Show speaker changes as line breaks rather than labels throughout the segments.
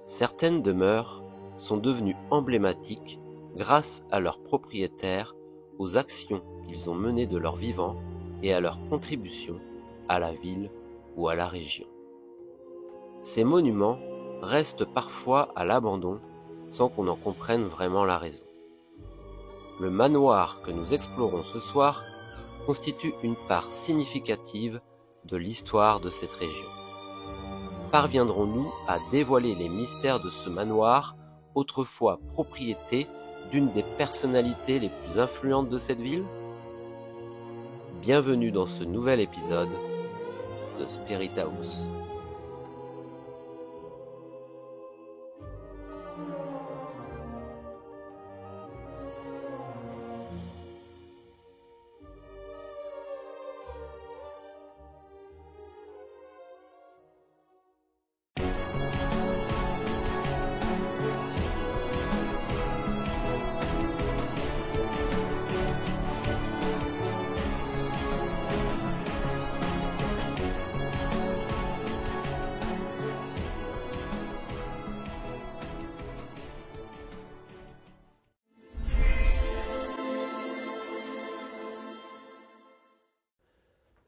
Certaines demeures sont devenues emblématiques grâce à leurs propriétaires, aux actions qu'ils ont menées de leur vivant et à leur contribution à la ville ou à la région. Ces monuments restent parfois à l'abandon sans qu'on en comprenne vraiment la raison. Le manoir que nous explorons ce soir constitue une part significative de l'histoire de cette région. Parviendrons-nous à dévoiler les mystères de ce manoir, autrefois propriété d'une des personnalités les plus influentes de cette ville? Bienvenue dans ce nouvel épisode de Spirit House.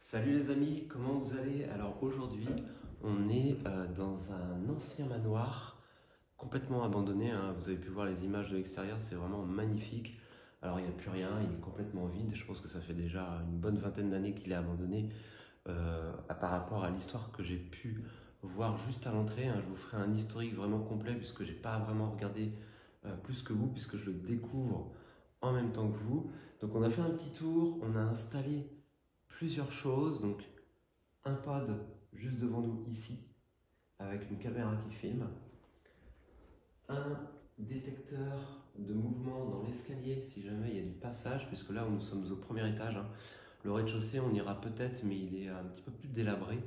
Salut les amis, comment vous allez? Alors aujourd'hui, on est dans un ancien manoir complètement abandonné, hein. Vous avez pu voir les images de l'extérieur, c'est vraiment magnifique. Alors il n'y a plus rien, il est complètement vide. Je pense que ça fait déjà une bonne vingtaine d'années qu'il est abandonné par rapport à l'histoire que j'ai pu voir juste à l'entrée, hein. Je vous ferai un historique vraiment complet puisque j'ai pas vraiment regardé plus que vous, puisque je le découvre en même temps que vous. Donc on a fait un petit tour, on a installé plusieurs choses, donc un pod juste devant nous ici avec une caméra qui filme, un détecteur de mouvement dans l'escalier si jamais il y a du passage, puisque là nous sommes au premier étage, hein. Le rez-de-chaussée on ira peut-être, mais il est un petit peu plus délabré,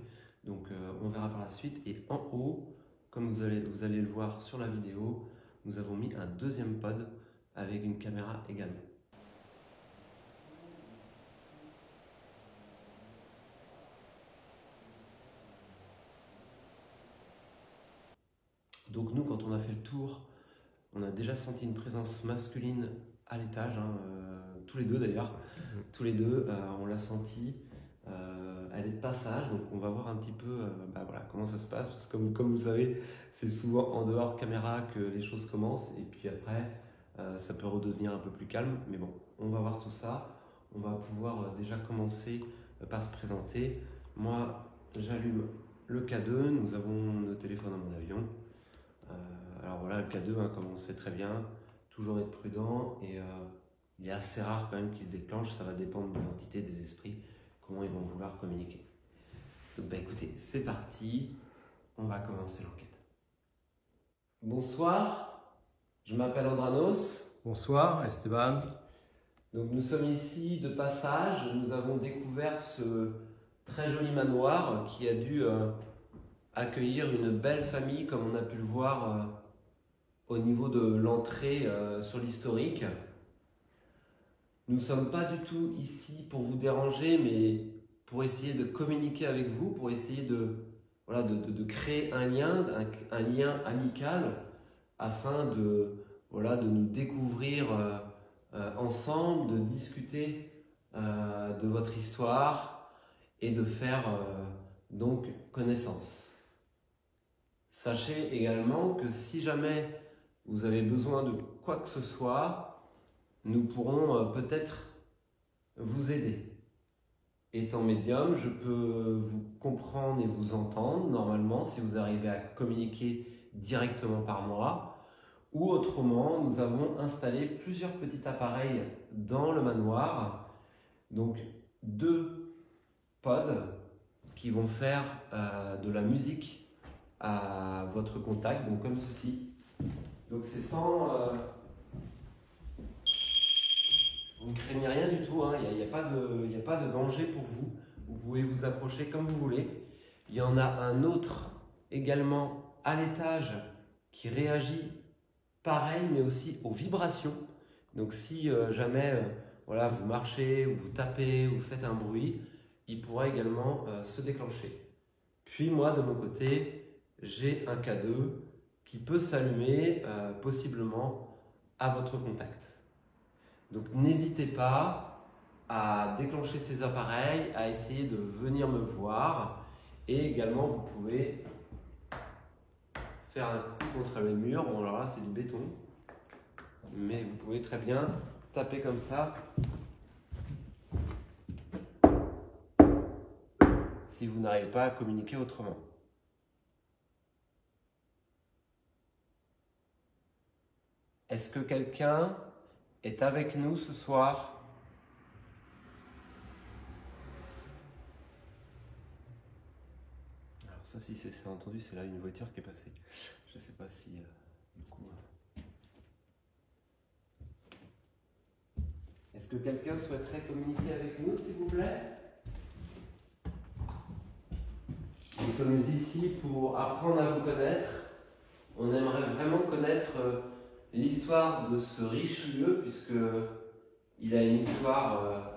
donc on verra par la suite. Et en haut, comme vous allez le voir sur la vidéo, nous avons mis un deuxième pod avec une caméra également. Donc nous, quand on a fait le tour, on a déjà senti une présence masculine à l'étage, hein, tous les deux d'ailleurs, tous les deux, on l'a senti. Elle est de passage, donc on va voir un petit peu voilà, comment ça se passe, parce que comme vous savez, c'est souvent en dehors caméra que les choses commencent, et puis après, ça peut redevenir un peu plus calme, mais bon, on va voir tout ça. On va pouvoir déjà commencer par se présenter. Moi, j'allume le K2, nous avons nos téléphones à mon avion. Alors voilà, le K2, hein, comme on sait très bien, toujours être prudent, et il est assez rare quand même qu'il se déclenche. Ça va dépendre des entités, des esprits, comment ils vont vouloir communiquer. Donc écoutez, c'est parti, on va commencer l'enquête. Bonsoir, je m'appelle Andranos.
Bonsoir Esteban.
Donc nous sommes ici de passage, nous avons découvert ce très joli manoir qui a dû accueillir une belle famille, comme on a pu le voir au niveau de l'entrée sur l'historique. Nous ne sommes pas du tout ici pour vous déranger, mais pour essayer de communiquer avec vous, pour essayer de créer un lien amical, afin de nous découvrir ensemble, de discuter de votre histoire et de faire donc connaissance. Sachez également que si jamais vous avez besoin de quoi que ce soit, nous pourrons peut-être vous aider. Étant médium, je peux vous comprendre et vous entendre normalement si vous arrivez à communiquer directement par moi. Ou autrement, nous avons installé plusieurs petits appareils dans le manoir. Donc 2 pods qui vont faire de la musique à votre contact, donc comme ceci. Donc c'est sans... vous ne craignez rien du tout, hein. Il n'y a pas de danger pour vous. Vous pouvez vous approcher comme vous voulez. Il y en a un autre également à l'étage qui réagit pareil, mais aussi aux vibrations. Donc si jamais vous marchez ou vous tapez ou vous faites un bruit, il pourra également se déclencher. Puis moi de mon côté, j'ai un K2 qui peut s'allumer possiblement à votre contact. Donc n'hésitez pas à déclencher ces appareils, à essayer de venir me voir, et également vous pouvez faire un coup contre le mur. Bon, alors là c'est du béton, mais vous pouvez très bien taper comme ça si vous n'arrivez pas à communiquer autrement. Est-ce que quelqu'un est avec nous ce soir? Alors ça, si c'est entendu, c'est là une voiture qui est passée. Je ne sais pas si du coup. Est-ce que quelqu'un souhaiterait communiquer avec nous, s'il vous plaît? Nous sommes ici pour apprendre à vous connaître. On aimerait vraiment connaître l'histoire de ce riche lieu, puisqu'il a une histoire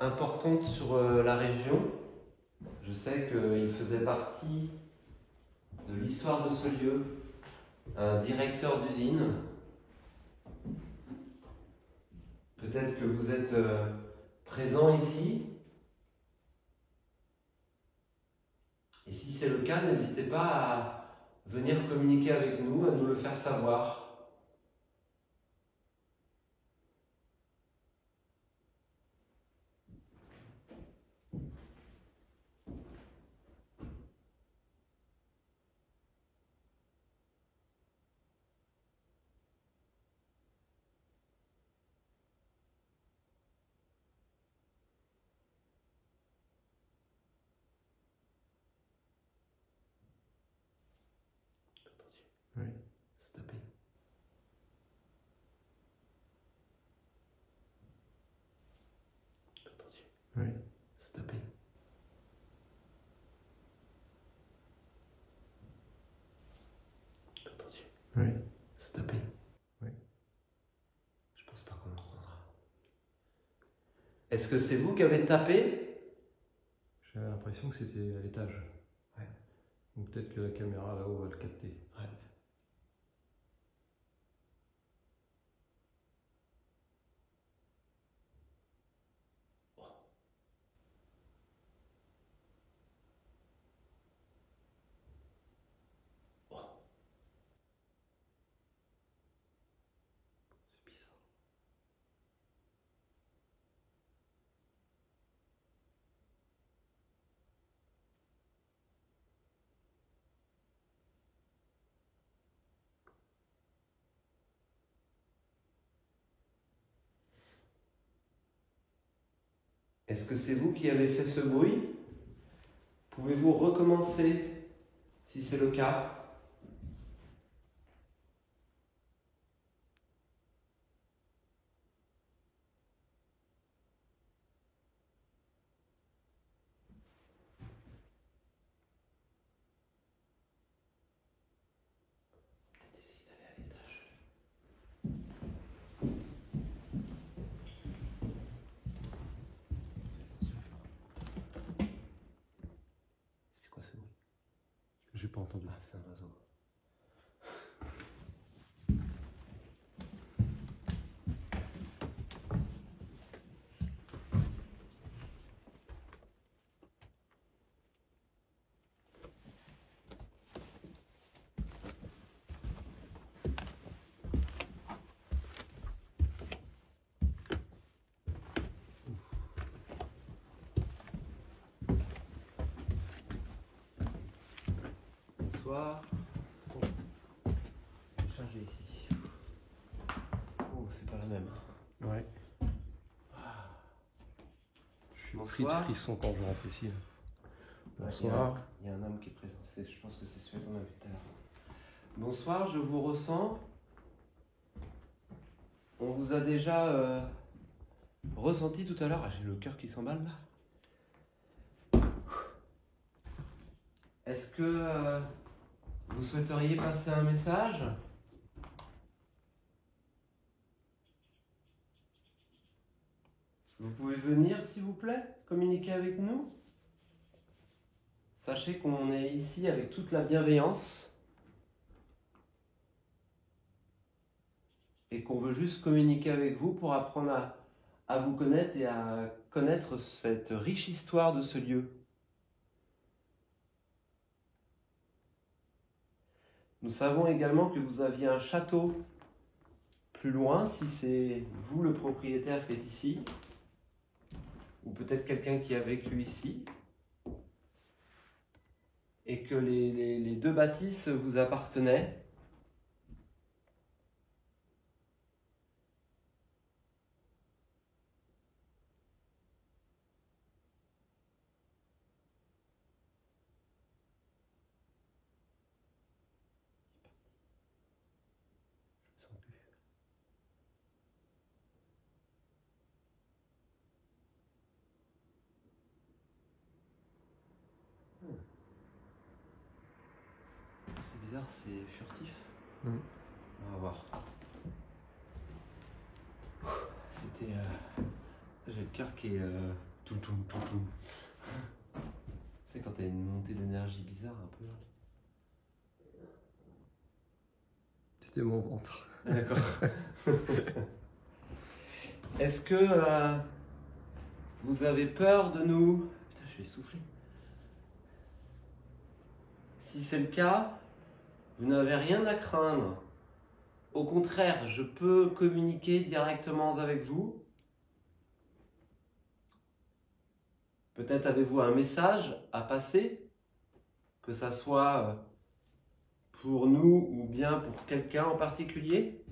importante sur la région. Je sais qu'il faisait partie de l'histoire de ce lieu, un directeur d'usine. Peut-être que vous êtes présent ici. Et si c'est le cas, n'hésitez pas à venir communiquer avec nous, à nous le faire savoir. Oui, c'est tapé. Oui, c'est tapé. Oui, c'est tapé. Oui. Je pense pas qu'on l'entendra. Est-ce que c'est vous qui avez tapé?
J'avais l'impression que c'était à l'étage.
Ouais.
Ou peut-être que la caméra là-haut va le capter.
Ouais. C'est bizarre. Est-ce que c'est vous qui avez fait ce bruit? Pouvez-vous recommencer si c'est le cas? Peut-être essayer d'aller à l'étage. C'est quoi ce bruit?
J'ai pas entendu.
Ah, c'est un oiseau. Bonsoir. Oh. Je vais charger ici. Oh, c'est pas la même.
Ouais. Je suis pris de
Bonsoir.
frissons quand je rentre ici.
Bonsoir. Il y a un homme qui est présent. Je pense que c'est celui qu'on a vu tout à l'heure. Bonsoir, je vous ressens. On vous a déjà ressenti tout à l'heure. Ah, j'ai le cœur qui s'emballe là. Est-ce que vous souhaiteriez passer un message? Vous pouvez venir, s'il vous plaît, communiquer avec nous. Sachez qu'on est ici avec toute la bienveillance. et qu'on veut juste communiquer avec vous pour apprendre à vous connaître et à connaître cette riche histoire de ce lieu. Nous savons également que vous aviez un château plus loin, si c'est vous le propriétaire qui est ici, ou peut-être quelqu'un qui a vécu ici, et que les deux bâtisses vous appartenaient. C'est bizarre, c'est furtif. On va voir. C'était... J'ai le cœur qui est... tout. C'est quand t'as une montée d'énergie bizarre un peu.
C'était mon ventre.
D'accord. Est-ce que vous avez peur de nous? Putain, je suis essoufflé. Si c'est le cas, vous n'avez rien à craindre. Au contraire, je peux communiquer directement avec vous. Peut-être avez-vous un message à passer, que ça soit pour nous ou bien pour quelqu'un en particulier.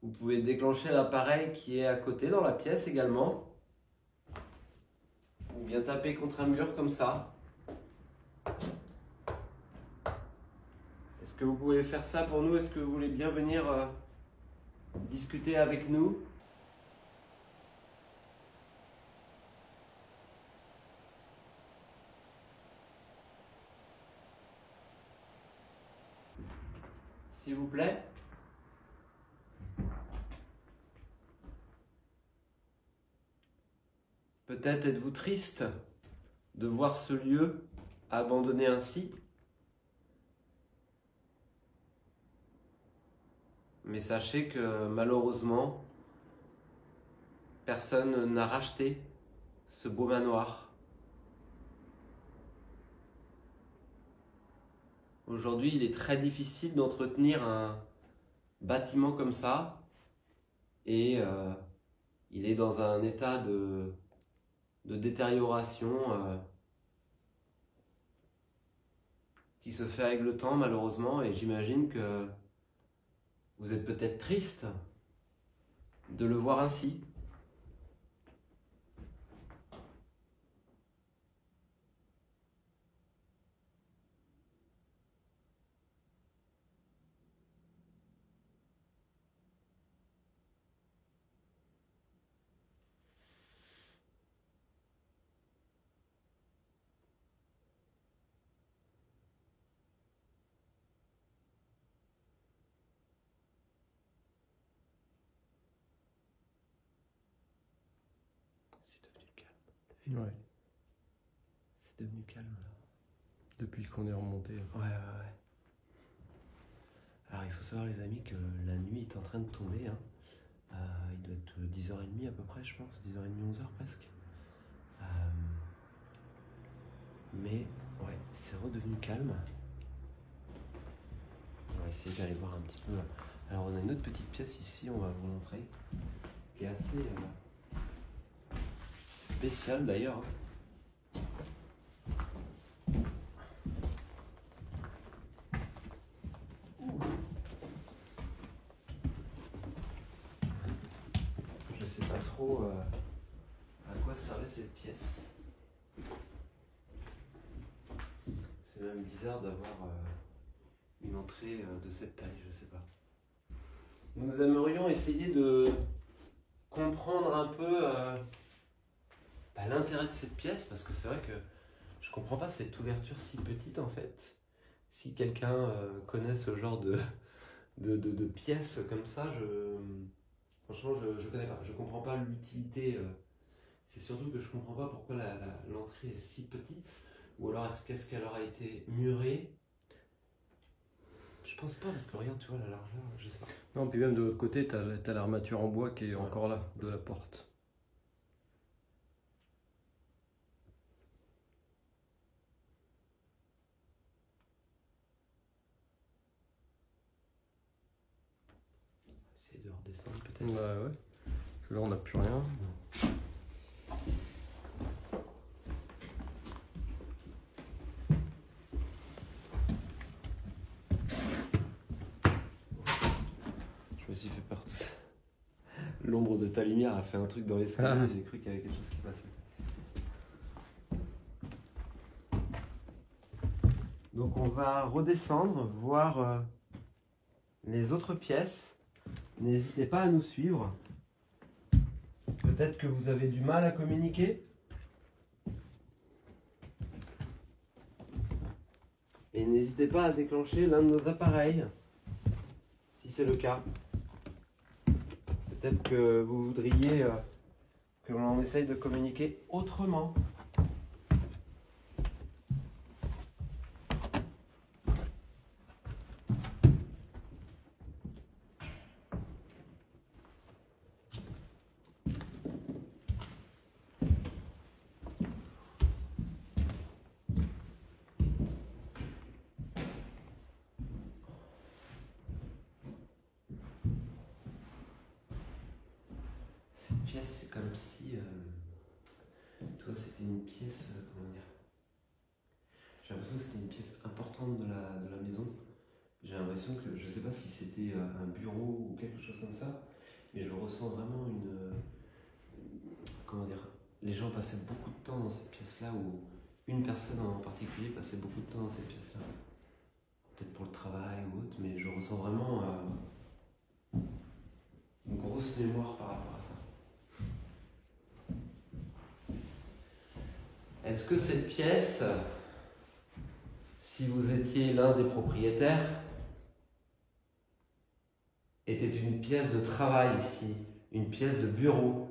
Vous pouvez déclencher l'appareil qui est à côté dans la pièce également. Ou bien taper contre un mur comme ça. Est-ce que vous pouvez faire ça pour nous? Est-ce que vous voulez bien venir discuter avec nous? S'il vous plaît. Peut-être êtes-vous triste de voir ce lieu abandonné ainsi. Mais sachez que malheureusement, personne n'a racheté ce beau manoir. Aujourd'hui, il est très difficile d'entretenir un bâtiment comme ça et il est dans un état de détérioration qui se fait avec le temps malheureusement, et j'imagine que vous êtes peut-être triste de le voir ainsi. C'est devenu calme.
Ouais.
C'est devenu calme là.
Depuis qu'on est remonté.
Ouais. Alors il faut savoir les amis que la nuit est en train de tomber. Il doit être 10h30 à peu près je pense, 10h30, 11h presque. Mais ouais, c'est redevenu calme. On va essayer d'aller voir un petit peu. Alors on a une autre petite pièce ici, on va vous montrer, qui est assez spéciale d'ailleurs. Je sais pas trop à quoi servait cette pièce. C'est même bizarre d'avoir une entrée de cette taille, je sais pas. Nous aimerions essayer de comprendre un peu l'intérêt de cette pièce, parce que c'est vrai que je comprends pas cette ouverture si petite en fait. Si quelqu'un connaît ce genre de pièce comme ça, franchement je connais pas, je comprends pas l'utilité C'est surtout que je comprends pas pourquoi l'entrée est si petite. Ou alors est-ce qu'elle aura été murée? Je pense pas, parce que regarde, tu vois, la largeur, je sais pas.
Non, puis même de l'autre côté, t'as l'armature en bois qui est
Ouais.
encore là, de la porte.
Essayer de redescendre peut-être.
Bah ouais. Parce que là, on n'a plus rien.
Je me suis fait peur tout ça. L'ombre de ta lumière a fait un truc dans l'escalier, j'ai cru qu'il y avait quelque chose qui passait. Donc on va redescendre, voir les autres pièces. N'hésitez pas à nous suivre. Peut-être que vous avez du mal à communiquer. Et n'hésitez pas à déclencher l'un de nos appareils, si c'est le cas. Peut-être que vous voudriez que l'on essaye de communiquer autrement. Cette pièce, c'est comme si, toi, c'était une pièce, comment dire, j'ai l'impression que c'était une pièce importante de la maison. J'ai l'impression que, je sais pas si c'était un bureau ou quelque chose comme ça, mais je ressens vraiment comment dire, les gens passaient beaucoup de temps dans cette pièce-là, ou une personne en particulier passait beaucoup de temps dans cette pièce-là. Peut-être pour le travail ou autre, mais je ressens vraiment une grosse mémoire par rapport à ça. Est-ce que cette pièce, si vous étiez l'un des propriétaires, était une pièce de travail ici, une pièce de bureau?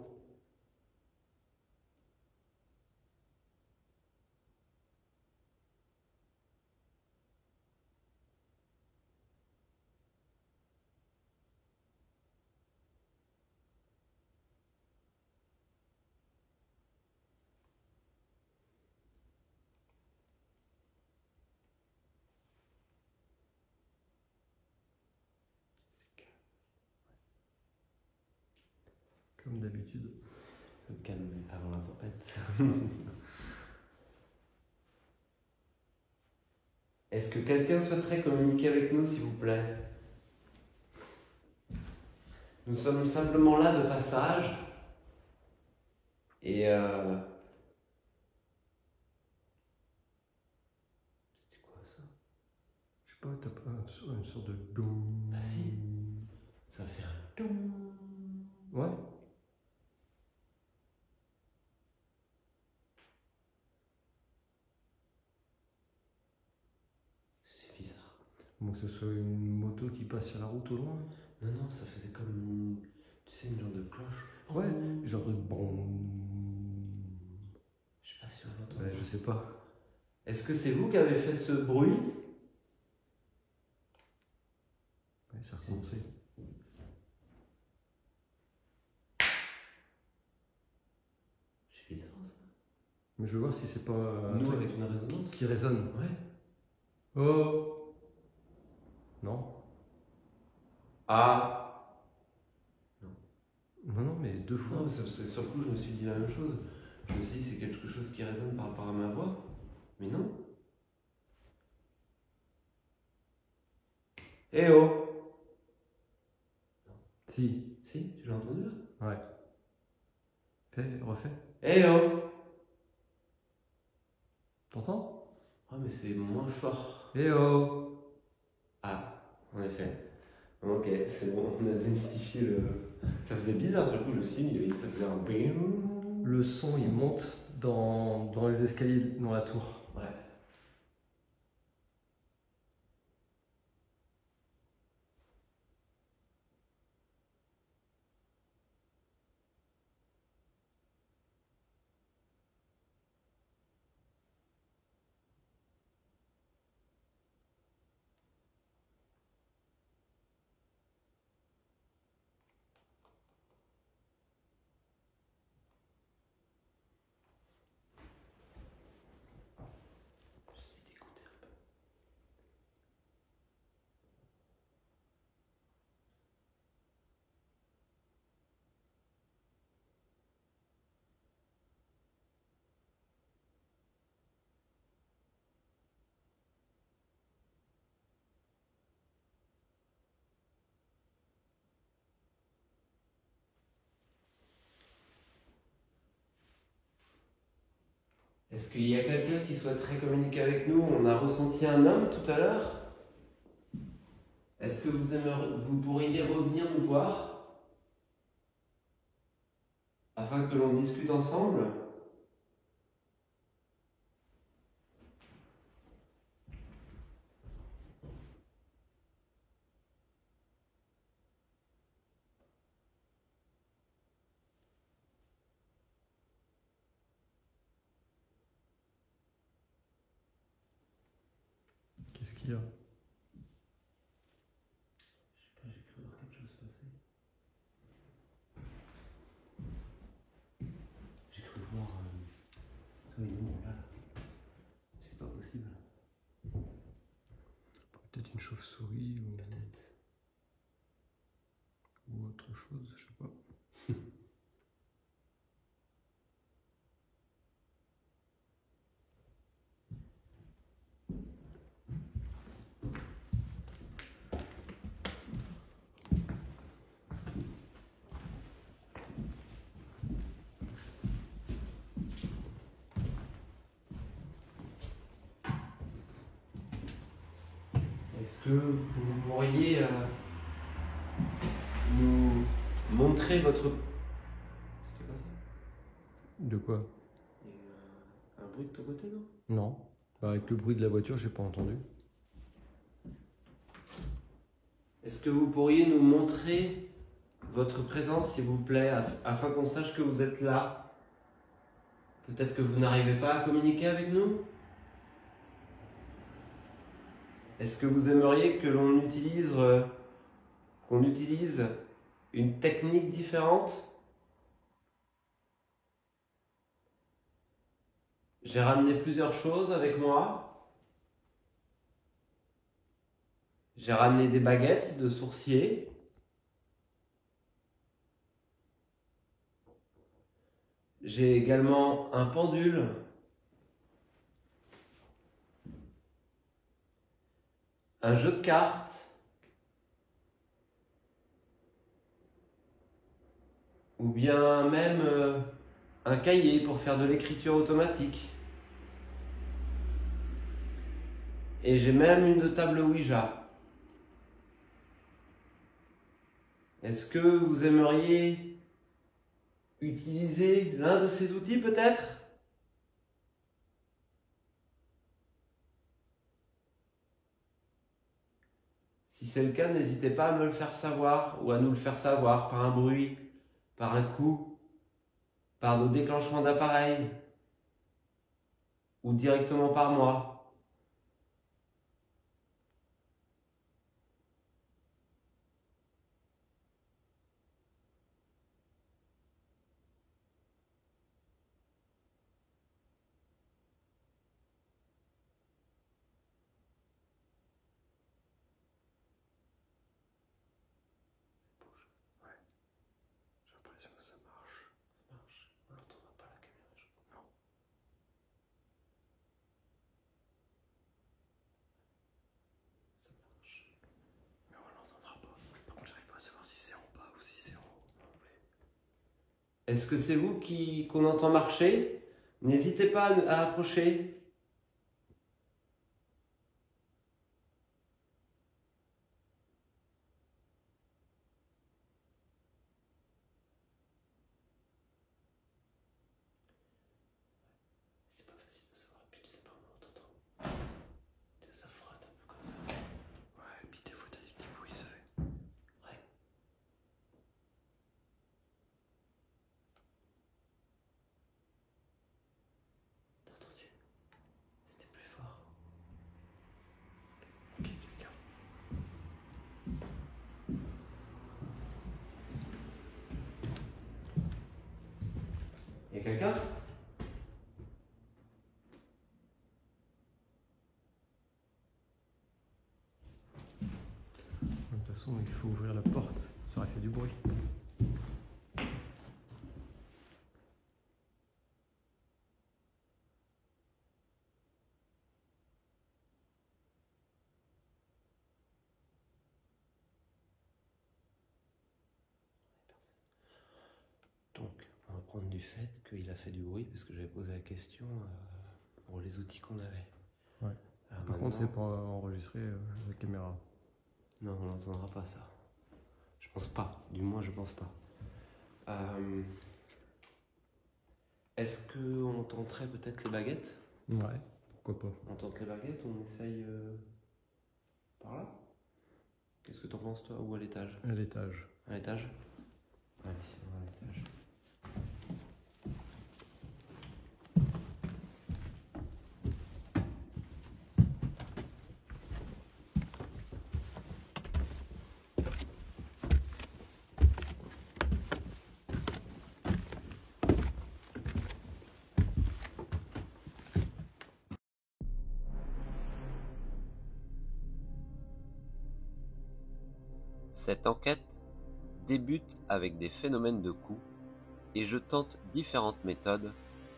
Comme d'habitude.
Le calme avant la tempête. Est-ce que quelqu'un souhaiterait communiquer avec nous, s'il vous plaît? Nous sommes simplement là de passage. Et c'était quoi ça?
Je sais pas, t'as pas une sorte de dong.
Bah si. Ça fait un dong.
Ouais.
C'est bizarre.
Bon, que ce soit une moto qui passe sur la route au loin.
Non, non, ça faisait comme, tu sais, une genre de cloche.
Ouais, genre de bon.
Je sais pas si on l'entend.
Ouais, je sais pas.
Est-ce que c'est vous qui avez fait ce bruit?
Ouais, ça recommençait.
C'est bizarre ça.
Mais je veux voir si c'est pas.
Nous avec une résonance.
Qui résonne.
Ouais.
Oh. Non.
Ah.
Non, non, mais deux fois.
Non, sur le coup, je me suis dit la même chose. Je me suis dit, c'est quelque chose qui résonne par rapport à ma voix. Mais non. Eh oh!
Si.
Si, tu l'as entendu là?
Ouais. Fais, refais.
Eh oh!
T'entends?
Ah, mais c'est moins fort.
Eh oh!
Ah, en effet. Ok, c'est bon, on a démystifié le. Ça faisait bizarre sur le coup, je me suis dit, ça faisait un.
Le son il monte dans les escaliers, dans la tour.
Ouais. Est-ce qu'il y a quelqu'un qui souhaiterait communiquer avec nous? On a ressenti un homme tout à l'heure. Est-ce que vous pourriez revenir nous voir afin que l'on discute ensemble?
Qu'est-ce qu'il y a?
Je sais pas, j'ai cru voir quelque chose se passer. J'ai cru voir oui, non, là. C'est pas possible.
Peut-être une chauve-souris
Peut-être.
ou autre chose, je sais pas.
Est-ce que vous pourriez nous montrer votre... C'était quoi ça?
De quoi?
Il y a eu un bruit de ton côté, non?
Non. Bah, avec le bruit de la voiture, j'ai pas entendu.
Est-ce que vous pourriez nous montrer votre présence, s'il vous plaît, afin qu'on sache que vous êtes là? Peut-être que vous n'arrivez pas à communiquer avec nous? Est-ce que vous aimeriez que l'on utilise, une technique différente? J'ai ramené plusieurs choses avec moi. J'ai ramené des baguettes de sourcier. J'ai également un pendule. Un jeu de cartes. Ou bien même un cahier pour faire de l'écriture automatique. Et j'ai même une table Ouija. Est-ce que vous aimeriez utiliser l'un de ces outils peut-être? Si c'est le cas, n'hésitez pas à me le faire savoir ou à nous le faire savoir par un bruit, par un coup, par nos déclenchements d'appareil ou directement par moi.
J'ai l'impression que ça marche.
Ça marche. On n'entendra pas la caméra, je crois.
Non.
Ça marche.
Mais on l'entendra pas. Par contre, j'arrive pas à savoir si c'est en bas ou si c'est en haut.
Est-ce que c'est vous qu'on entend marcher? N'hésitez pas à approcher. C'est pas facile de savoir, puis tu sais pas où on t'entend. Ça frotte un peu comme ça.
Ouais, et puis des fois, t'as des petits bruits, ça fait.
Ouais. T'as entendu? C'était plus fort.
Ok, quelqu'un.
Y'a quelqu'un?
De toute façon, il faut ouvrir la porte. Ça aurait fait du bruit.
Donc, on va prendre du fait qu'il a fait du bruit, parce que j'avais posé la question pour les outils qu'on avait.
Ouais. Par contre, c'est pas enregistré la caméra.
Non, on n'entendra pas ça. Je pense pas. Du moins, je pense pas. Est-ce qu'on tenterait peut-être les baguettes?
Ouais, pourquoi pas.
On tente les baguettes, on essaye par là? Qu'est-ce que t'en penses toi? Ou à l'étage?
À l'étage.
À l'étage? Allez, on va à l'étage. Cette enquête débute avec des phénomènes de coups et je tente différentes méthodes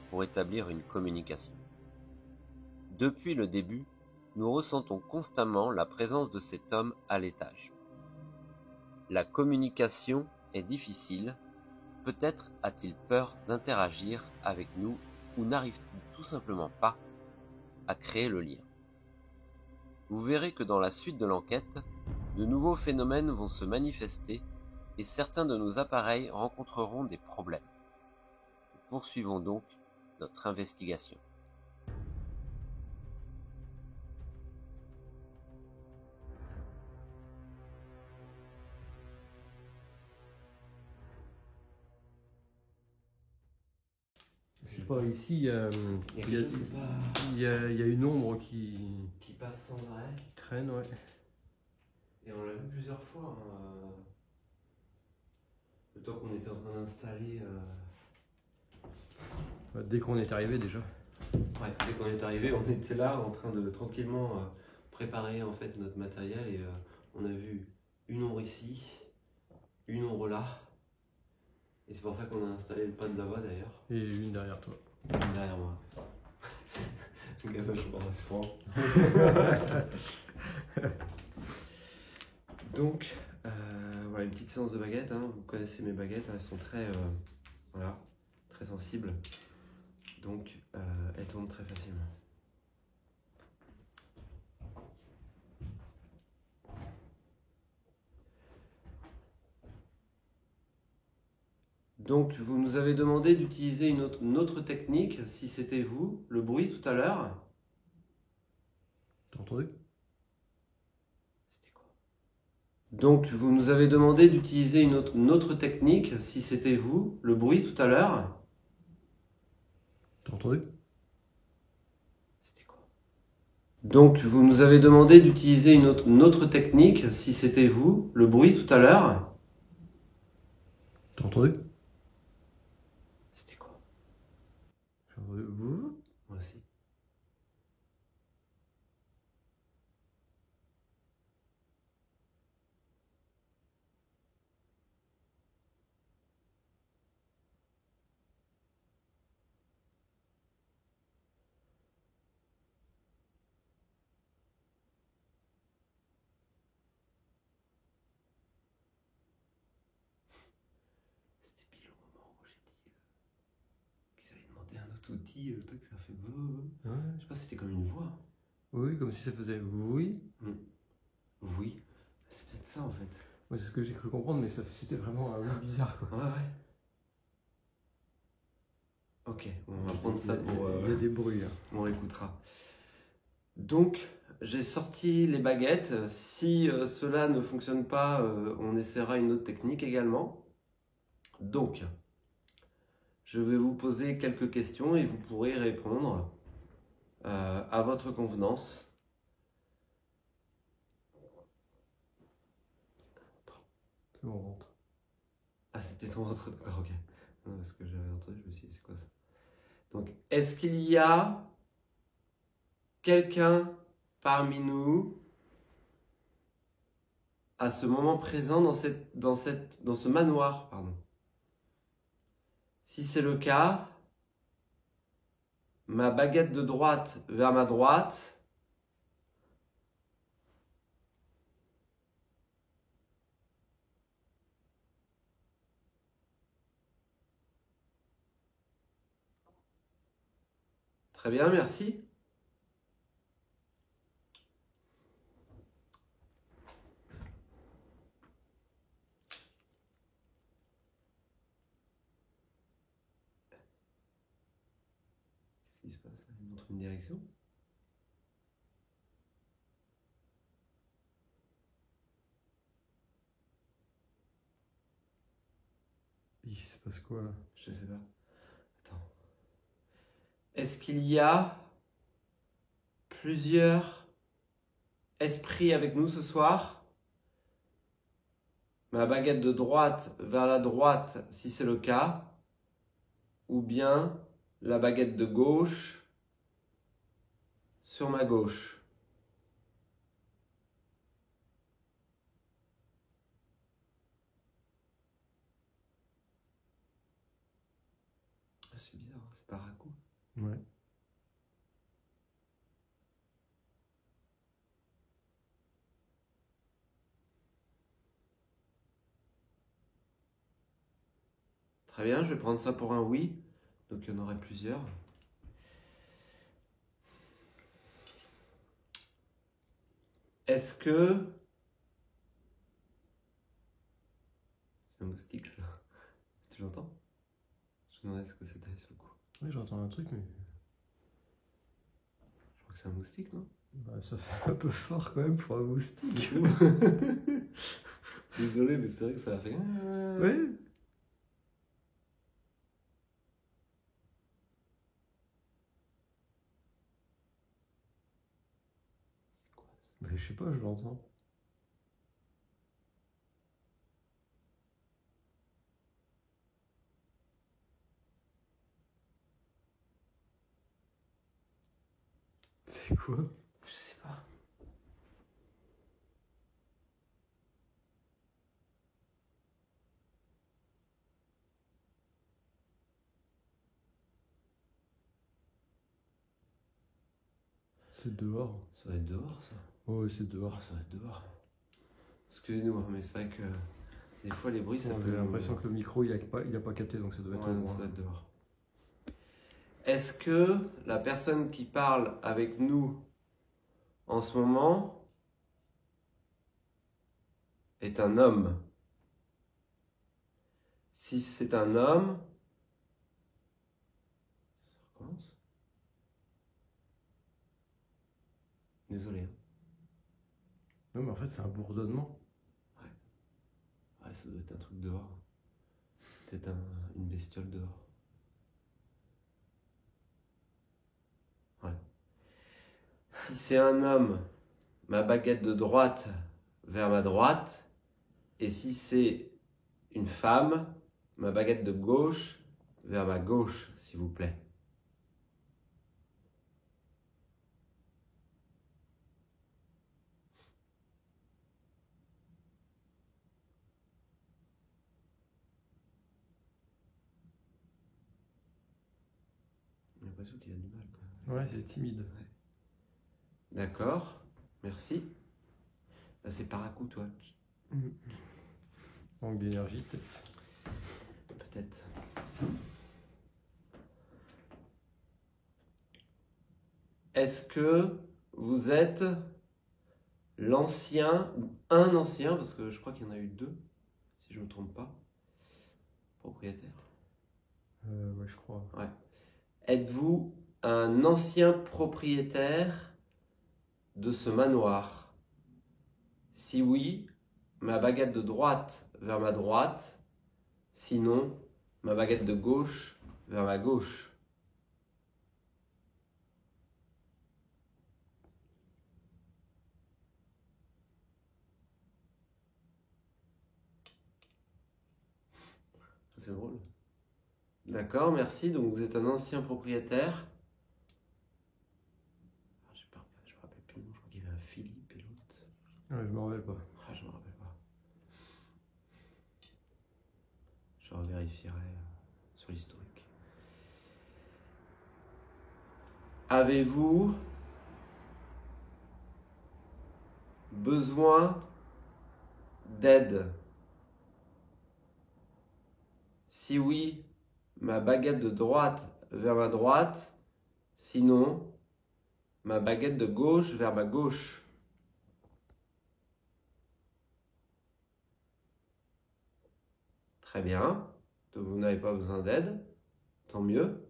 pour établir une communication. Depuis le début, nous ressentons constamment la présence de cet homme à l'étage. La communication est difficile, peut-être a-t-il peur d'interagir avec nous ou n'arrive-t-il tout simplement pas à créer le lien. Vous verrez que dans la suite de l'enquête, de nouveaux phénomènes vont se manifester et certains de nos appareils rencontreront des problèmes. Nous poursuivons donc notre investigation.
Je sais pas, ici il y a une ombre qui
passe sans arrêt.
traîne, ouais.
Et on l'a vu plusieurs fois. Le temps qu'on était en train d'installer.
Dès qu'on est arrivé déjà.
Ouais, dès qu'on est arrivé, on était là en train de tranquillement préparer en fait notre matériel et on a vu une ombre ici, une ombre là. Et c'est pour ça qu'on a installé le pad là-bas d'ailleurs.
Et une derrière toi.
Une derrière moi. Le gars vachement rassurant. Donc, voilà une petite séance de baguettes. Hein. Vous connaissez mes baguettes, hein. Elles sont très, voilà, très sensibles. Donc, elles tournent très facilement. Donc, vous nous avez demandé d'utiliser une autre technique, si c'était vous, le bruit tout à l'heure.
T'as entendu?
C'était quoi? Donc, vous nous avez demandé d'utiliser une autre technique, si c'était vous, le bruit tout à l'heure.
T'as entendu?
C'était quoi? Donc, vous nous avez demandé d'utiliser une autre technique, si c'était vous, le bruit tout à l'heure.
T'as entendu?
C'était quoi?
Vous?
Moi aussi. C'était pile au moment où j'ai dit qu'ils avaient demandé un autre outil, le truc ça a fait
Ouais.
Je sais pas si c'était comme une voix.
Oui, comme si ça faisait oui.
Oui, c'est peut-être ça en fait.
Ouais, c'est ce que j'ai cru comprendre, mais c'était vraiment un oui bizarre quoi.
Ouais. Ok, on va prendre ça pour...
Il y a des bruits. Hein.
On écoutera. Donc, j'ai sorti les baguettes. Si cela ne fonctionne pas, on essaiera une autre technique également. Donc, je vais vous poser quelques questions et vous pourrez répondre à votre convenance.
C'est mon ventre.
Ah, c'était ton ventre, d'accord, ok. Non, parce que j'avais entendu, je me suis dit, c'est quoi ça? Donc, est-ce qu'il y a quelqu'un parmi nous à ce moment présent dans ce manoir, pardon? Si c'est le cas, ma baguette de droite vers ma droite. Très bien, merci. Qu'est-ce qui se passe là? Il montre une direction.
Il se passe quoi là?
Je sais pas. Attends. Est-ce qu'il y a plusieurs esprits avec nous ce soir? Ma baguette de droite vers la droite si c'est le cas, ou bien la baguette de gauche sur ma gauche. Ah, c'est bizarre, c'est par à coup.
Ouais.
Très bien, je vais prendre ça pour un oui. Donc il y en aurait plusieurs. Est-ce que... C'est un moustique ça. Tu l'entends? Je me demandais ce que c'était sur le coup.
Oui, j'entends un truc, mais
Je crois que c'est un moustique, non?
bah, ça fait un peu fort quand même pour un moustique.
Désolé, mais c'est vrai que ça a fait...
Ouais. Mais je sais pas, je l'entends. C'est quoi?
Je sais pas.
C'est dehors.
Ça va être dehors, ça.
Oh, ouais, c'est dehors.
Ah, ça va être dehors. Excusez-nous, hein, mais c'est vrai que des fois les bruits, ça peut...
J'ai l'impression que le micro il a pas capté, donc ça doit être
Ouais,
au loin.
ça doit être dehors. Est-ce que la personne qui parle avec nous en ce moment est un homme? Si c'est un homme, ça recommence. Désolé. Hein.
Non, mais en fait, c'est un bourdonnement.
Ouais, ça doit être un truc dehors. Peut-être une bestiole dehors. Ouais. Si c'est un homme, ma baguette de droite vers ma droite. Et si c'est une femme, ma baguette de gauche vers ma gauche, s'il vous plaît. J'ai l'impression qu'il a du mal quand même.
Ouais, c'est timide.
Ouais. D'accord, merci. Là, c'est par à coup, toi.
Manque d'énergie, peut-être.
Peut-être. Est-ce que vous êtes l'ancien ou un ancien, parce que je crois qu'il y en a eu deux, si je ne me trompe pas, propriétaire?
Ouais, je crois.
Ouais. Êtes-vous un ancien propriétaire de ce manoir? Si oui, ma baguette de droite vers ma droite. Sinon, ma baguette de gauche vers ma gauche. C'est drôle. D'accord, merci. Donc vous êtes un ancien propriétaire. Je me rappelle plus. Je crois qu'il y avait un Philippe et l'autre.
Ouais, je me rappelle pas.
Ah, je me rappelle pas. Je revérifierai sur l'historique. Avez-vous besoin d'aide? Si oui, ma baguette de droite vers ma droite. Sinon, ma baguette de gauche vers ma gauche. Très bien. Donc, vous n'avez pas besoin d'aide. Tant mieux.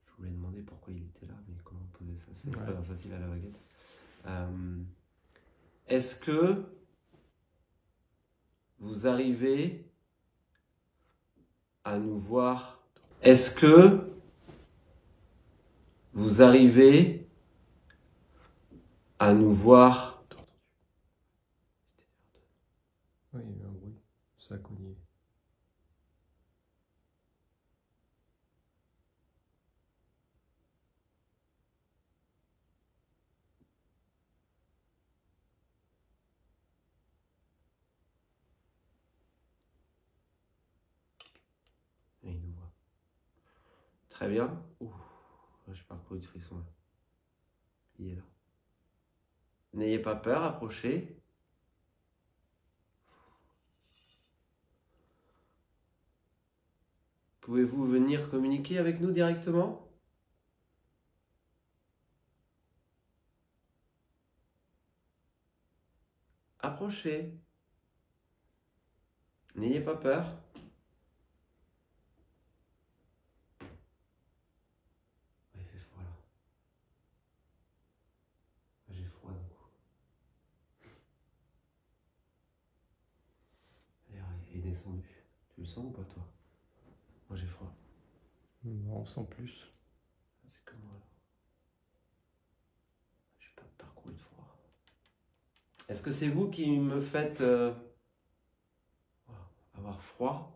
Je voulais demander pourquoi il était là, mais comment poser ça? C'est pas facile à la baguette. Est-ce que vous arrivez à nous voir? Est-ce que vous arrivez à nous voir?
Oui, il y a eu un bruit. Ça a cogné.
Et il nous voit. Très bien. Ouh, je parcours de frisson là. Il est là. N'ayez pas peur, approchez. Pouvez-vous venir communiquer avec nous directement? Approchez. N'ayez pas peur. Il fait froid là. J'ai froid d'un coup. L'air est descendu. Tu le sens ou pas toi? Moi j'ai froid.
Non, sans plus.
C'est comme moi là. J'ai pas parcouru de froid. Est-ce que c'est vous qui me faites avoir froid?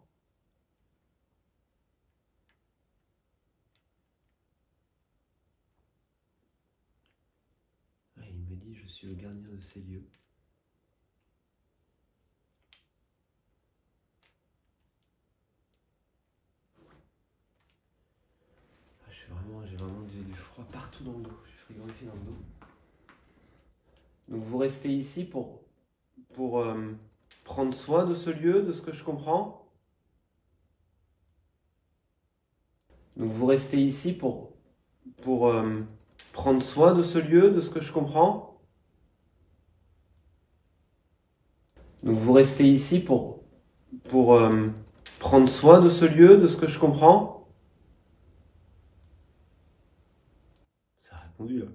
Il me dit je suis le gardien de ces lieux. J'ai vraiment du froid partout dans le dos. Je suis frigorifié dans le dos. Donc vous restez ici pour prendre soin de ce lieu, de ce que je comprends. Donc vous restez ici pour prendre soin de ce lieu, de ce que je comprends. Donc vous restez ici pour prendre soin de ce lieu, de ce que je comprends. Ça a répondu là.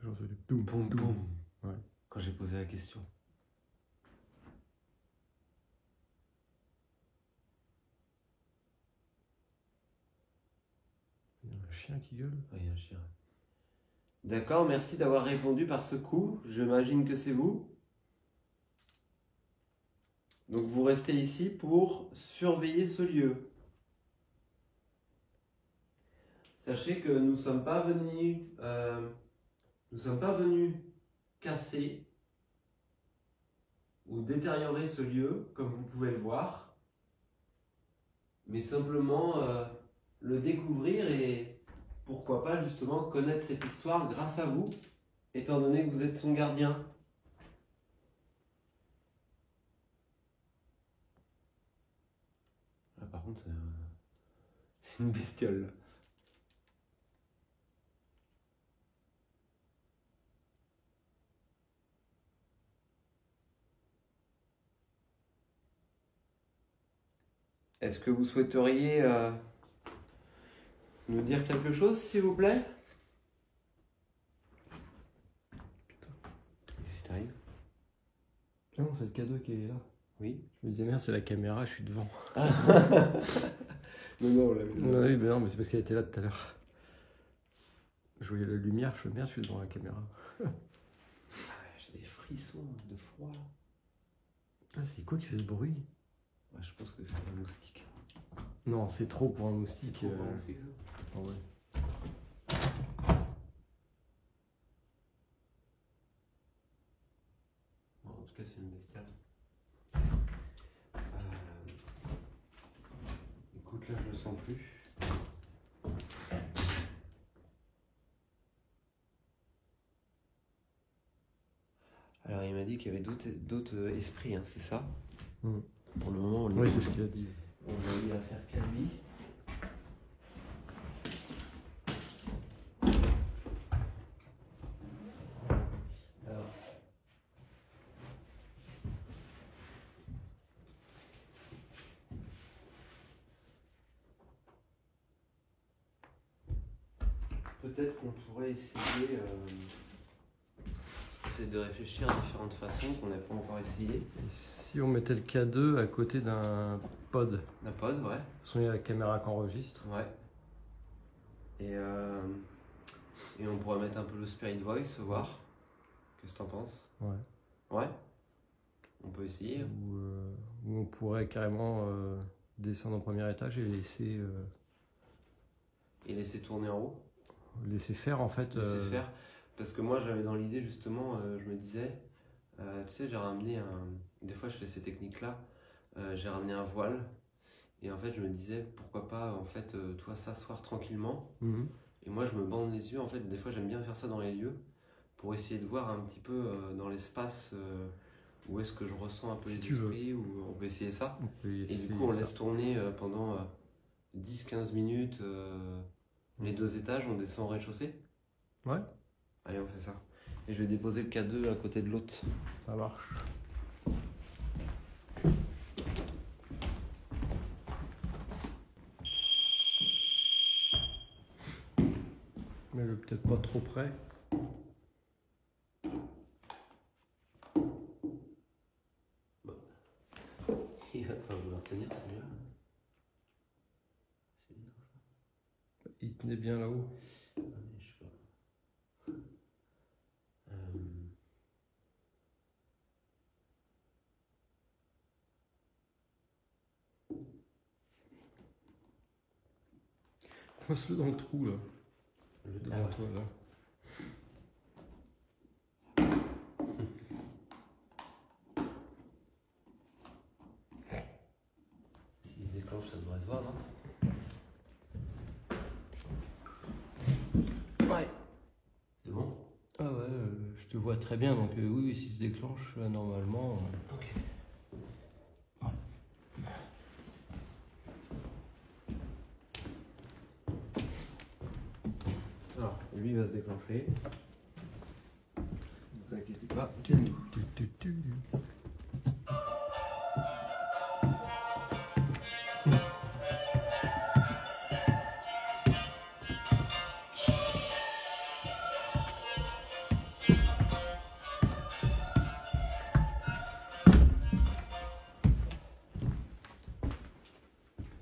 J'ai entendu boum,
Boum,
boum.
boum.
Ouais.
Quand j'ai posé la question.
Il y a un chien qui gueule.
Oui, il y a un chien. D'accord, merci d'avoir répondu par ce coup. J'imagine que c'est vous. Donc vous restez ici pour surveiller ce lieu. Sachez que nous ne sommes pas venus casser ou détériorer ce lieu, comme vous pouvez le voir, mais simplement le découvrir et pourquoi pas justement connaître cette histoire grâce à vous, étant donné que vous êtes son gardien. Là, par contre, c'est une bestiole. Là. Est-ce que vous souhaiteriez nous dire quelque chose, s'il vous plaît?
Putain.
Qu'est-ce qui t'arrive?
Non, c'est le cadeau qui est là.
Oui.
Je me disais, merde, c'est la caméra, je suis devant.
Non, on l'a vu.
Oui, mais non, mais c'est parce qu'elle était là tout à l'heure. Je voyais la lumière, je me merde, je suis devant la caméra.
J'ai des frissons de froid.
Ah, c'est quoi qui fait ce bruit?
Je pense que c'est un moustique.
Non, c'est trop pour un moustique.
C'est trop pour un moustique, ça.
Ah ouais.
Bon, en tout cas, c'est une bestiale. Écoute, là, je le sens plus. Alors, il m'a dit dit qu'il y avait d'autres esprits, hein, c'est ça?
Mm.
Pour le moment,
Oui, c'est ce qu'il a dit.
on a eu affaire qu'à lui. Alors, peut-être qu'on pourrait essayer de réfléchir à différentes façons qu'on n'a pas encore essayé.
Et si on mettait le K2 à côté d'un pod?
Un pod, ouais.
De toute façon, il y a la caméra qui enregistre.
Ouais. Et on pourrait mettre un peu le Spirit Voice, voir. Qu'est-ce que t'en penses?
Ouais.
Ouais. On peut essayer.
Ou on pourrait carrément descendre au premier étage et
Et laisser tourner en haut.
laisser faire en fait.
Laisser faire. Parce que moi j'avais dans l'idée justement, je me disais, tu sais, j'ai ramené des fois je fais ces techniques-là, j'ai ramené un voile. Et en fait je me disais, pourquoi pas en fait, toi s'asseoir tranquillement.
Mhm.
Et moi je me bande les yeux. En fait des fois j'aime bien faire ça dans les lieux. Pour essayer de voir un petit peu dans l'espace où est-ce que je ressens un peu
Si
les
tu veux.
esprits, ou on peut essayer ça.
On peut
Et du
essayer
coup, on
ça.
laisse tourner pendant 10-15 minutes les 2 étages, on descend au rez-de-chaussée.
Ouais,
Allez, on fait ça. Et je vais déposer le K2 à côté de l'autre.
ça marche. Mets-le peut-être pas trop près.
Il va pas vouloir tenir celui-là. C'est bizarre ça.
Il tenait bien là-haut.
Ah, mais je sais pas.
Coince-le dans le trou là. Devant
Ah ouais.
toi là.
S'il se déclenche, ça devrait se voir, non? Ouais. C'est bon?
Ah ouais, je te vois très bien, donc oui, s'il se déclenche, normalement...
Ok. Alors, lui va se déclencher. Ne vous inquiétez pas, c'est nous.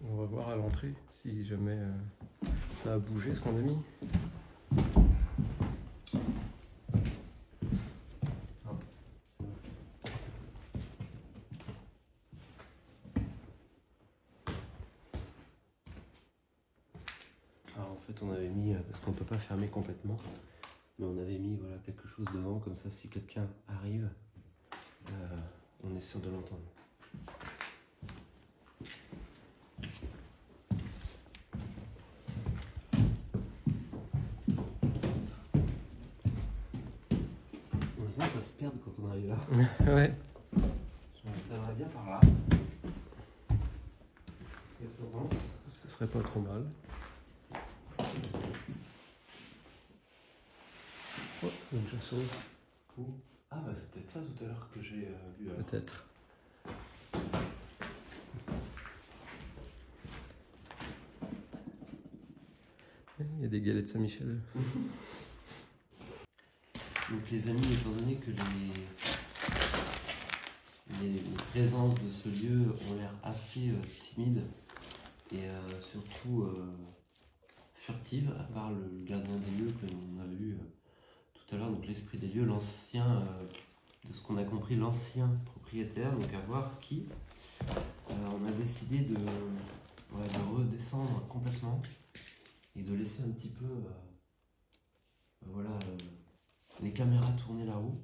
On va voir à l'entrée si jamais ça a bougé ce qu'on a mis.
Alors en fait on avait mis, parce qu'on peut pas fermer complètement, mais on avait mis voilà, quelque chose devant, comme ça si quelqu'un arrive, on est sûr de l'entendre. On dirait que ça se perd quand on arrive là.
Ouais.
Je m'installerais bien par là. Qu'est-ce qu'on pense?
Ce serait pas trop mal. Oh, une chasse.
Où? Ah bah c'est peut-être ça tout à l'heure que j'ai vu. Alors.
Peut-être. Il y a des galettes Saint-Michel.
Donc les amis, étant donné que les présences de ce lieu ont l'air assez timides et surtout furtives, à part le gardien des lieux que l'on a vu tout à l'heure, donc l'esprit des lieux, l'ancien, de ce qu'on a compris, l'ancien propriétaire, donc à voir qui, on a décidé de redescendre complètement et de laisser un petit peu les caméras tourner là-haut.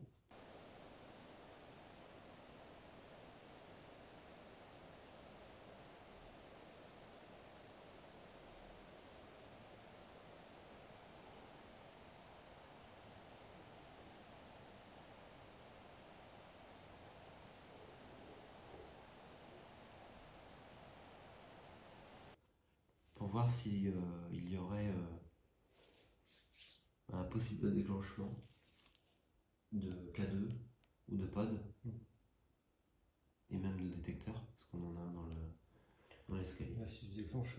pour voir si il y aurait un possible déclenchement de K2 ou de pod et même de détecteur, parce qu'on en a un dans l'escalier.
Là, si se déclenche.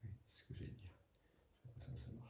Oui, c'est ce que j'allais dire. J'ai l'impression que ça marche.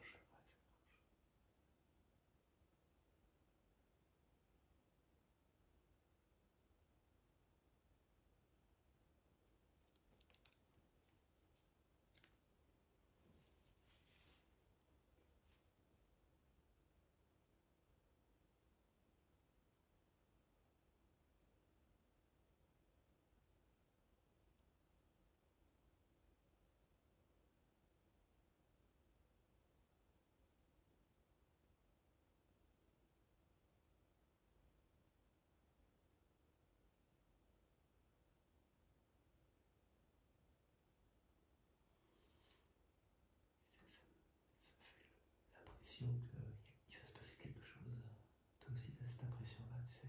Ça fait l'impression qu'il va se passer quelque chose. Toi aussi, tu as cette impression-là, tu sais.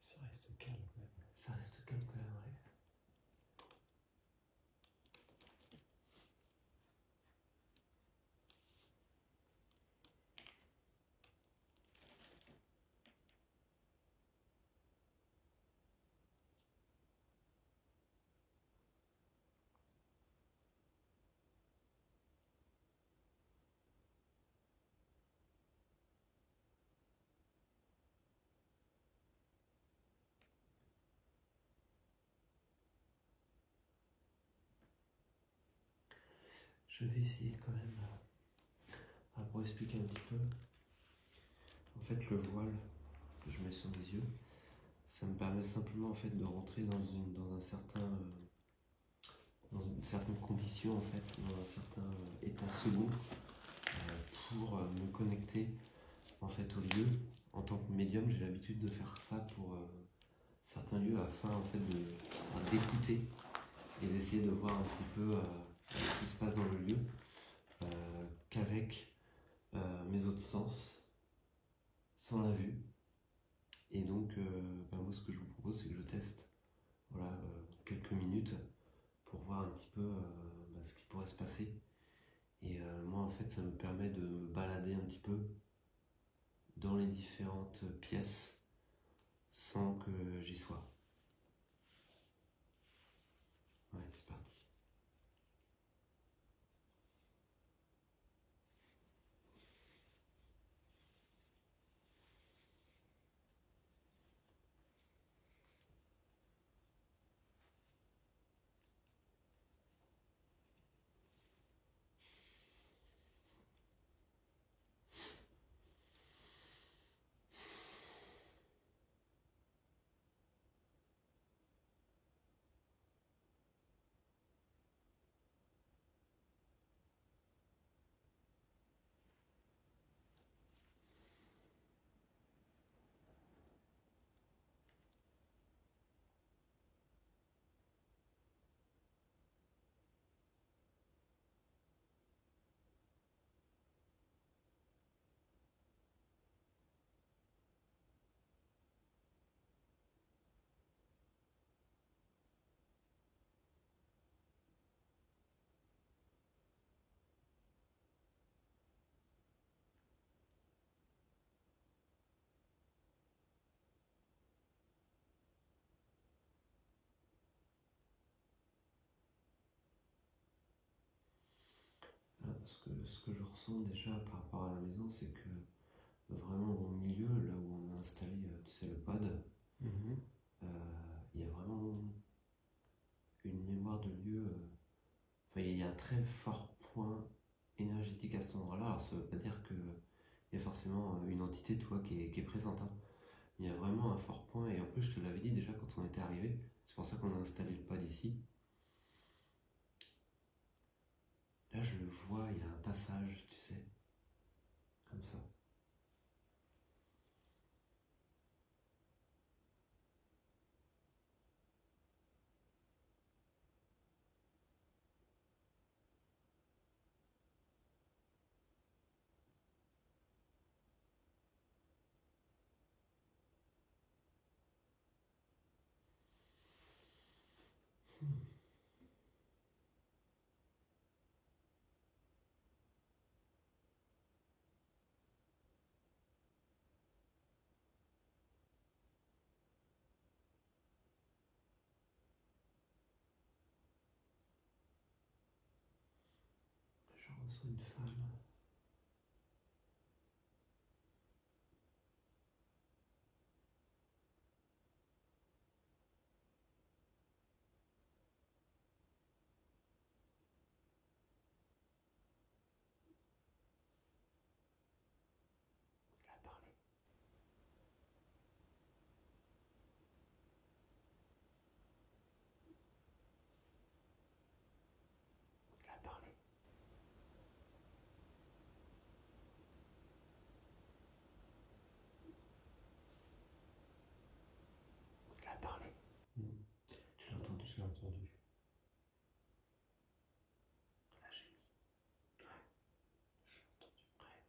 Ça reste calme quand même.
Ça reste calme quand même, ouais. Je vais essayer quand même, pour expliquer un petit peu. En fait, le voile que je mets sur les yeux, ça me permet simplement en fait de rentrer dans un certain, dans une certaine condition en fait, dans un certain état second, pour me connecter en fait au lieu. En tant que médium, j'ai l'habitude de faire ça pour certains lieux afin en fait d'écouter et d'essayer de voir un petit peu ce qui se passe dans le lieu, qu'avec mes autres sens, sans la vue. Et donc, moi, ce que je vous propose, c'est que je teste quelques minutes pour voir un petit peu ce qui pourrait se passer. Et moi, en fait, ça me permet de me balader un petit peu dans les différentes pièces sans que j'y sois. Ouais, c'est parti. ce que je ressens déjà par rapport à la maison, c'est que vraiment au milieu, là où on a installé, tu sais, le pod, il y a vraiment une mémoire de lieu. Enfin, il y a un très fort point énergétique à cet endroit-là. Alors, ça veut pas dire qu'il y a forcément une entité, toi, qui est présente, hein. Il y a vraiment un fort point, et en plus, je te l'avais dit déjà quand on était arrivé, c'est pour ça qu'on a installé le pod ici. Là, je le vois, il y a un passage, tu sais, comme ça. Je reçois une femme. Elle a parlé. Elle a parlé. Elle a parlé. Tu l'as entendu?
Je l'ai entendu.
Elle a gémi.
Je l'ai entendu.
Ouais.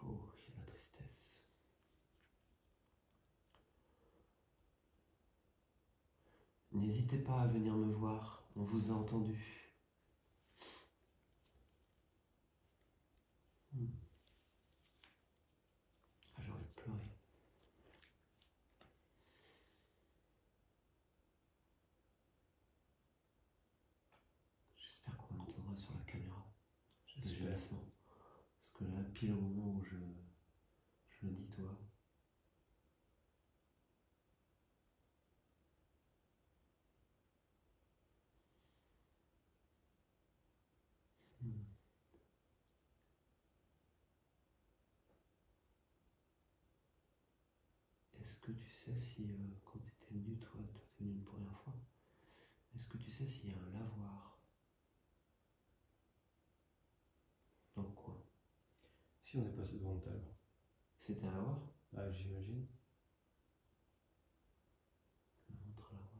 Oh, il y a de la tristesse. N'hésitez pas à venir me voir, on vous a entendu. Ah, j'ai envie de pleurer. J'espère qu'on l'entendra sur la caméra. Le
J'espère.
gémissement. Parce que là, pile au moment où je le dis, toi. Est-ce que tu sais si, quand tu étais venu, toi t'es venu une première fois, est-ce que tu sais s'il y a un lavoir dans le coin?
Si on est passé devant le table.
C'était un lavoir?
Ah, j'imagine.
Je me montre un lavoir.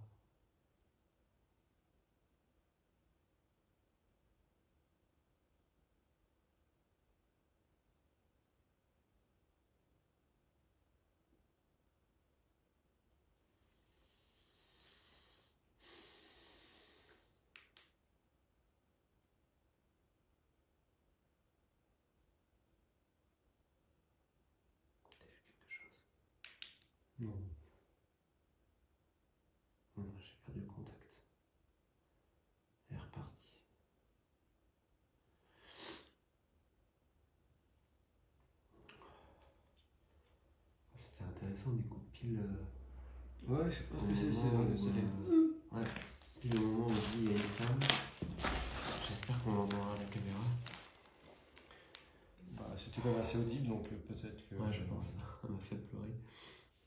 T'as vu quelque chose?
Non.
Non, j'ai perdu le contact. Elle est repartie. C'était intéressant, des coups pile.
Ouais, je pense
au
que c'est
moment où,
ça fait.
Ouais, pile au moment où on dit il y a une femme. J'espère qu'on l'entendra à la caméra.
Bah, c'était quand même assez audible, donc peut-être que.
Ouais, je pense. Ça m'a fait pleurer.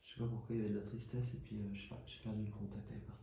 Je sais pas pourquoi il y avait de la tristesse, et puis je sais pas, j'ai perdu le contact, elle est partie.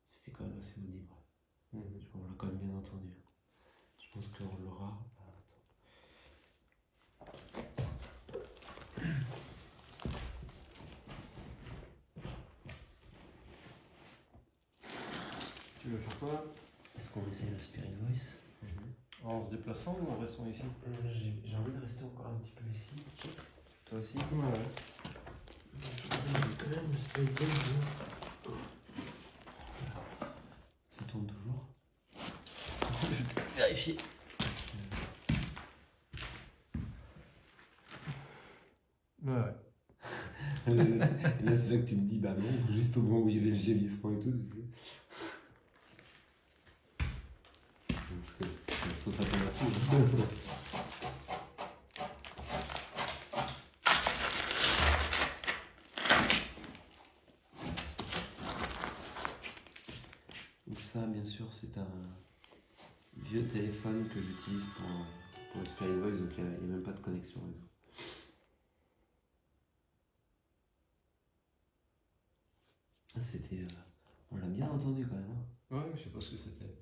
C'était quand même assez audible. On l'a quand même bien entendu. Je pense qu'on l'aura.
Tu veux faire quoi?
Est-ce qu'on essaye le Spirit Voice?
En se déplaçant ou en restant ici?
J'ai envie de rester encore un petit peu ici. Toi aussi?
Ouais.
Quand même le Spirit Voice. Ça tourne toujours. Je vais vérifier.
Ouais.
Là, c'est là que tu me dis, bah non, juste au moment où il y avait le gémissement et tout. Parce que faut s'attendre à tout. Donc ça, bien sûr, c'est un vieux téléphone que j'utilise pour le Spirit Voice, donc il n'y a même pas de connexion réseau. C'était... on l'a bien entendu quand même. Hein.
Ouais, je sais pas ce que c'était.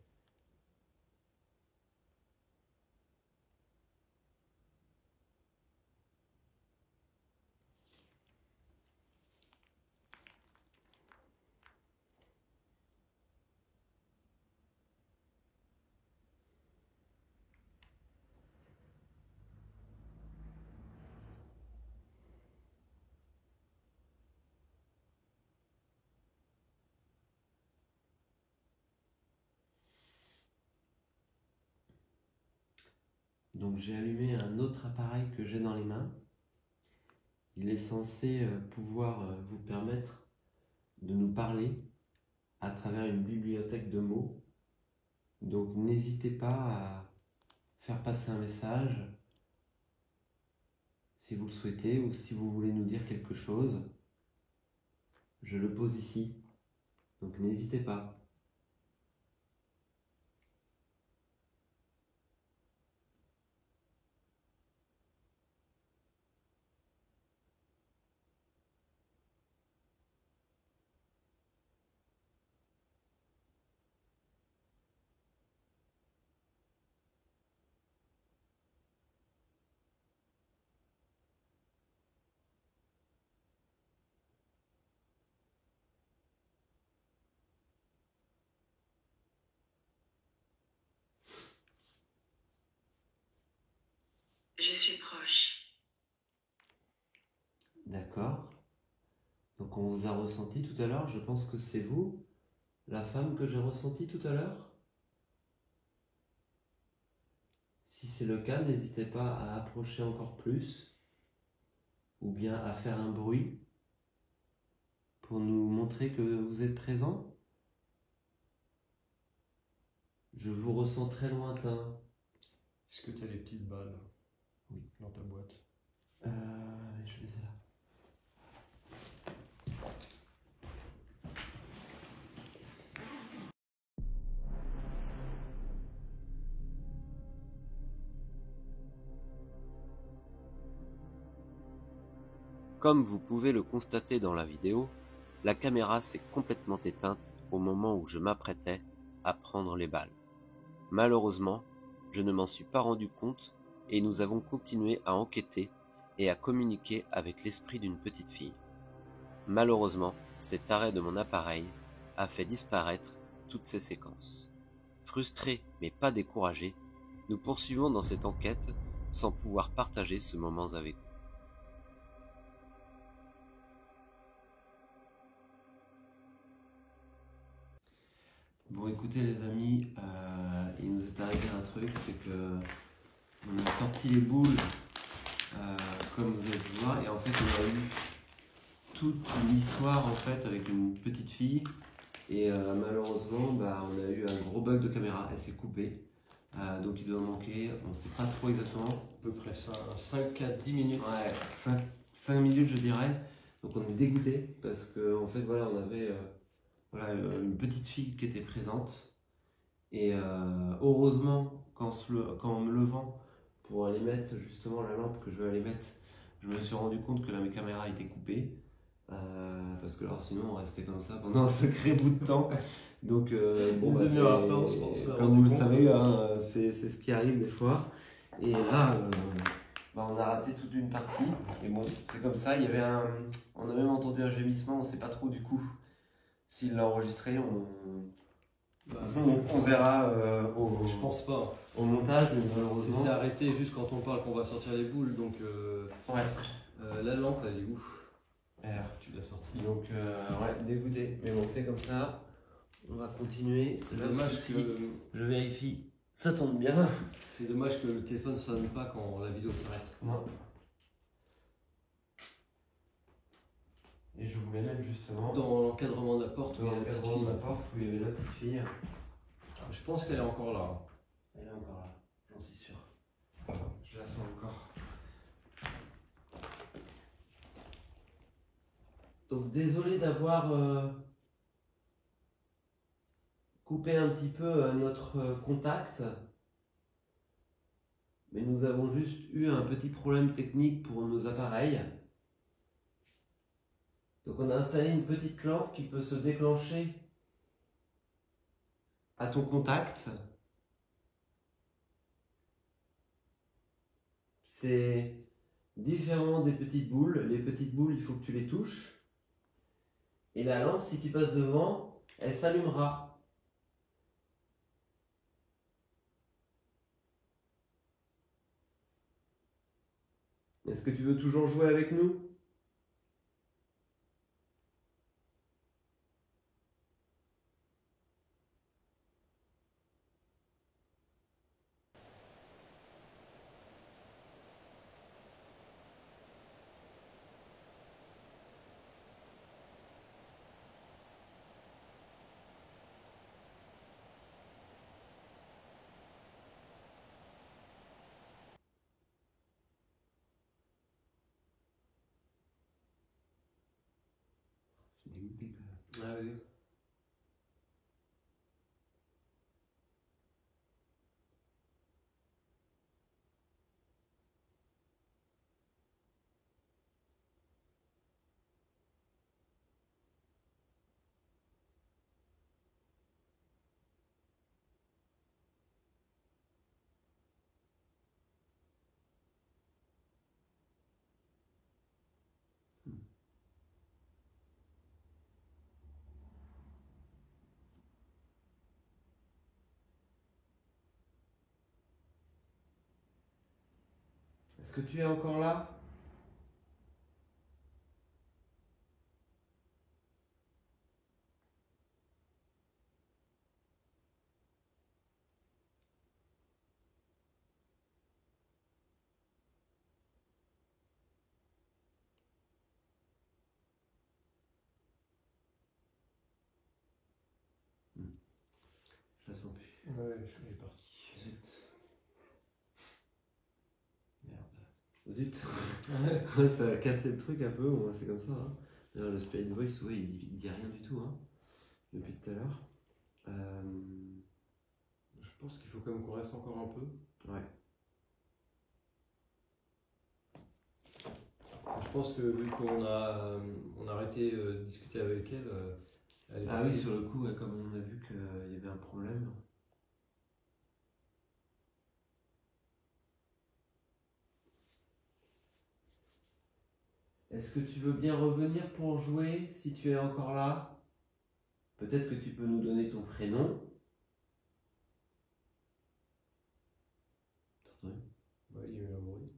Donc j'ai allumé un autre appareil que j'ai dans les mains. Il est censé pouvoir vous permettre de nous parler à travers une bibliothèque de mots. Donc n'hésitez pas à faire passer un message si vous le souhaitez ou si vous voulez nous dire quelque chose. Je le pose ici. Donc n'hésitez pas.
Je suis proche.
D'accord. Donc on vous a ressenti tout à l'heure. Je pense que c'est vous, la femme que j'ai ressentie tout à l'heure. Si c'est le cas, n'hésitez pas à approcher encore plus ou bien à faire un bruit pour nous montrer que vous êtes présent. Je vous ressens très lointain.
Est-ce que tu as les petites balles?
Oui.
Dans ta boîte?
Je les ai là. Comme vous pouvez le constater dans la vidéo, la caméra s'est complètement éteinte au moment où je m'apprêtais à prendre les balles. Malheureusement, je ne m'en suis pas rendu compte et nous avons continué à enquêter et à communiquer avec l'esprit d'une petite fille. Malheureusement, cet arrêt de mon appareil a fait disparaître toutes ces séquences. Frustrés mais pas découragés, nous poursuivons dans cette enquête sans pouvoir partager ce moment avec vous. Bon écoutez les amis, il nous est arrivé un truc, c'est que on a sorti les boules comme vous avez pu voir et en fait on a eu toute une histoire en fait avec une petite fille et malheureusement on a eu un gros bug de caméra, elle s'est coupée donc il doit manquer, on ne sait pas trop exactement.
À peu près ça, 5 à 10 minutes.
Ouais, 5 minutes je dirais, donc on est dégoûté parce que en fait voilà on avait une petite fille qui était présente et heureusement qu'en me levant pour aller mettre justement la lampe que je vais aller mettre, je me suis rendu compte que la caméra était coupée parce que alors sinon on restait comme ça pendant un sacré bout de temps Donc,
Une
bah,
demi-heure après, on s'est
comme
rendu
vous le
compte.
savez, hein, c'est ce qui arrive des fois. Et là, bah, on a raté toute une partie. Et bon, c'est comme ça. On a même entendu un gémissement. On ne sait pas trop du coup s'il l'a enregistré. On verra
Je pense pas.
au montage, mais
C'est
malheureusement.
arrêté juste quand on parle qu'on va sortir les boules. Donc
Ouais.
la lampe, elle est où?
Alors,
Tu l'as sortie.
donc, ouais, dégoûté. Mais bon, c'est comme ça. On va continuer.
C'est
Là,
dommage
ceci,
que.
je vérifie. Ça tombe bien.
C'est dommage que le téléphone ne sonne pas quand la vidéo s'arrête.
Non. Et je voulais même justement
Dans l'encadrement de la porte, où il y a la petite
l'encadrement de la
fille.
porte où il y avait la petite fille.
Je pense qu'elle est encore là.
Elle est encore là, j'en suis sûr. Je la sens encore. Donc désolé d'avoir coupé un petit peu notre contact. Mais nous avons juste eu un petit problème technique pour nos appareils. Donc on a installé une petite lampe qui peut se déclencher à ton contact. C'est différent des petites boules. Les petites boules, il faut que tu les touches. Et la lampe, si tu passes devant, elle s'allumera. Est-ce que tu veux toujours jouer avec nous ?
Ah oui.
Est-ce que tu es encore là ? Je la sens plus.
Ouais, je suis parti.
Zut. Merde. Zut. Ça a cassé le truc un peu, bon, c'est comme ça. Hein. D'ailleurs, le Spirit Voice, ouais, il dit rien du tout hein, depuis tout à l'heure.
Je pense qu'il faut quand même qu'on reste encore un peu.
Ouais.
Je pense que vu qu'on a arrêté de discuter avec elle, elle est
Ah oui,
partie.
sur le coup, ouais, comme on a vu qu'il y avait un problème. Est-ce que tu veux bien revenir pour jouer si tu es encore là ? Peut-être que tu peux nous donner ton prénom. T'entends ?
Ouais, il y a eu un bruit.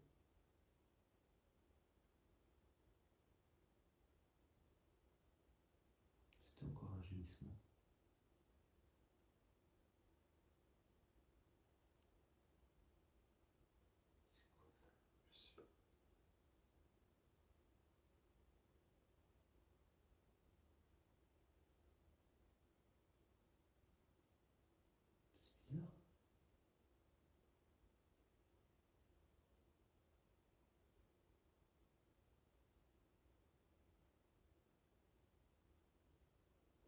C'était encore un gémissement.
Je sais pas.
C'est bizarre.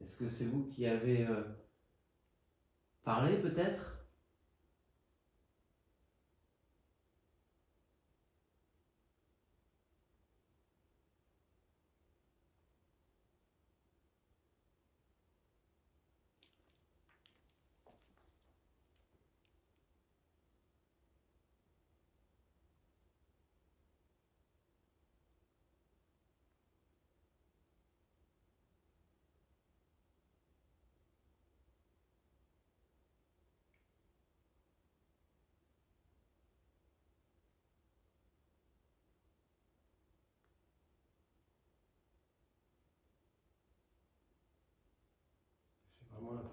Est-ce que c'est vous qui avez parlé peut-être ?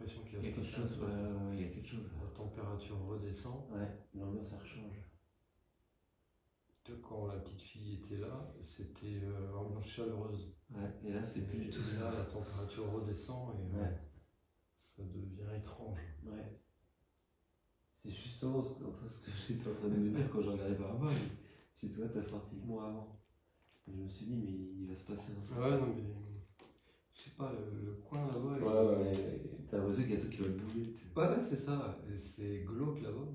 l'impression qu'il va
Il y a
se
quelque
passer un
chose,
truc.
il y a quelque chose.
La température redescend.
Ouais, l'ambiance, elle change.
Quand la petite fille était là, c'était ambiance chaleureuse.
Ouais, et là, c'est plus du tout
Et
ça.
là, la température redescend et
Ouais.
ça devient étrange.
Ouais. C'est justement ce que j'étais en train de me dire quand je regardais par là-bas. Tu vois, t'as sorti le mois avant. Et je me suis dit, mais il va se passer un truc.
Ouais, non, mais je sais pas, le coin là-bas.
Ouais, t'as l'impression qu'il y a un truc qui va bouger. Tu sais.
Ouais, c'est ça. Et c'est glauque là-bas.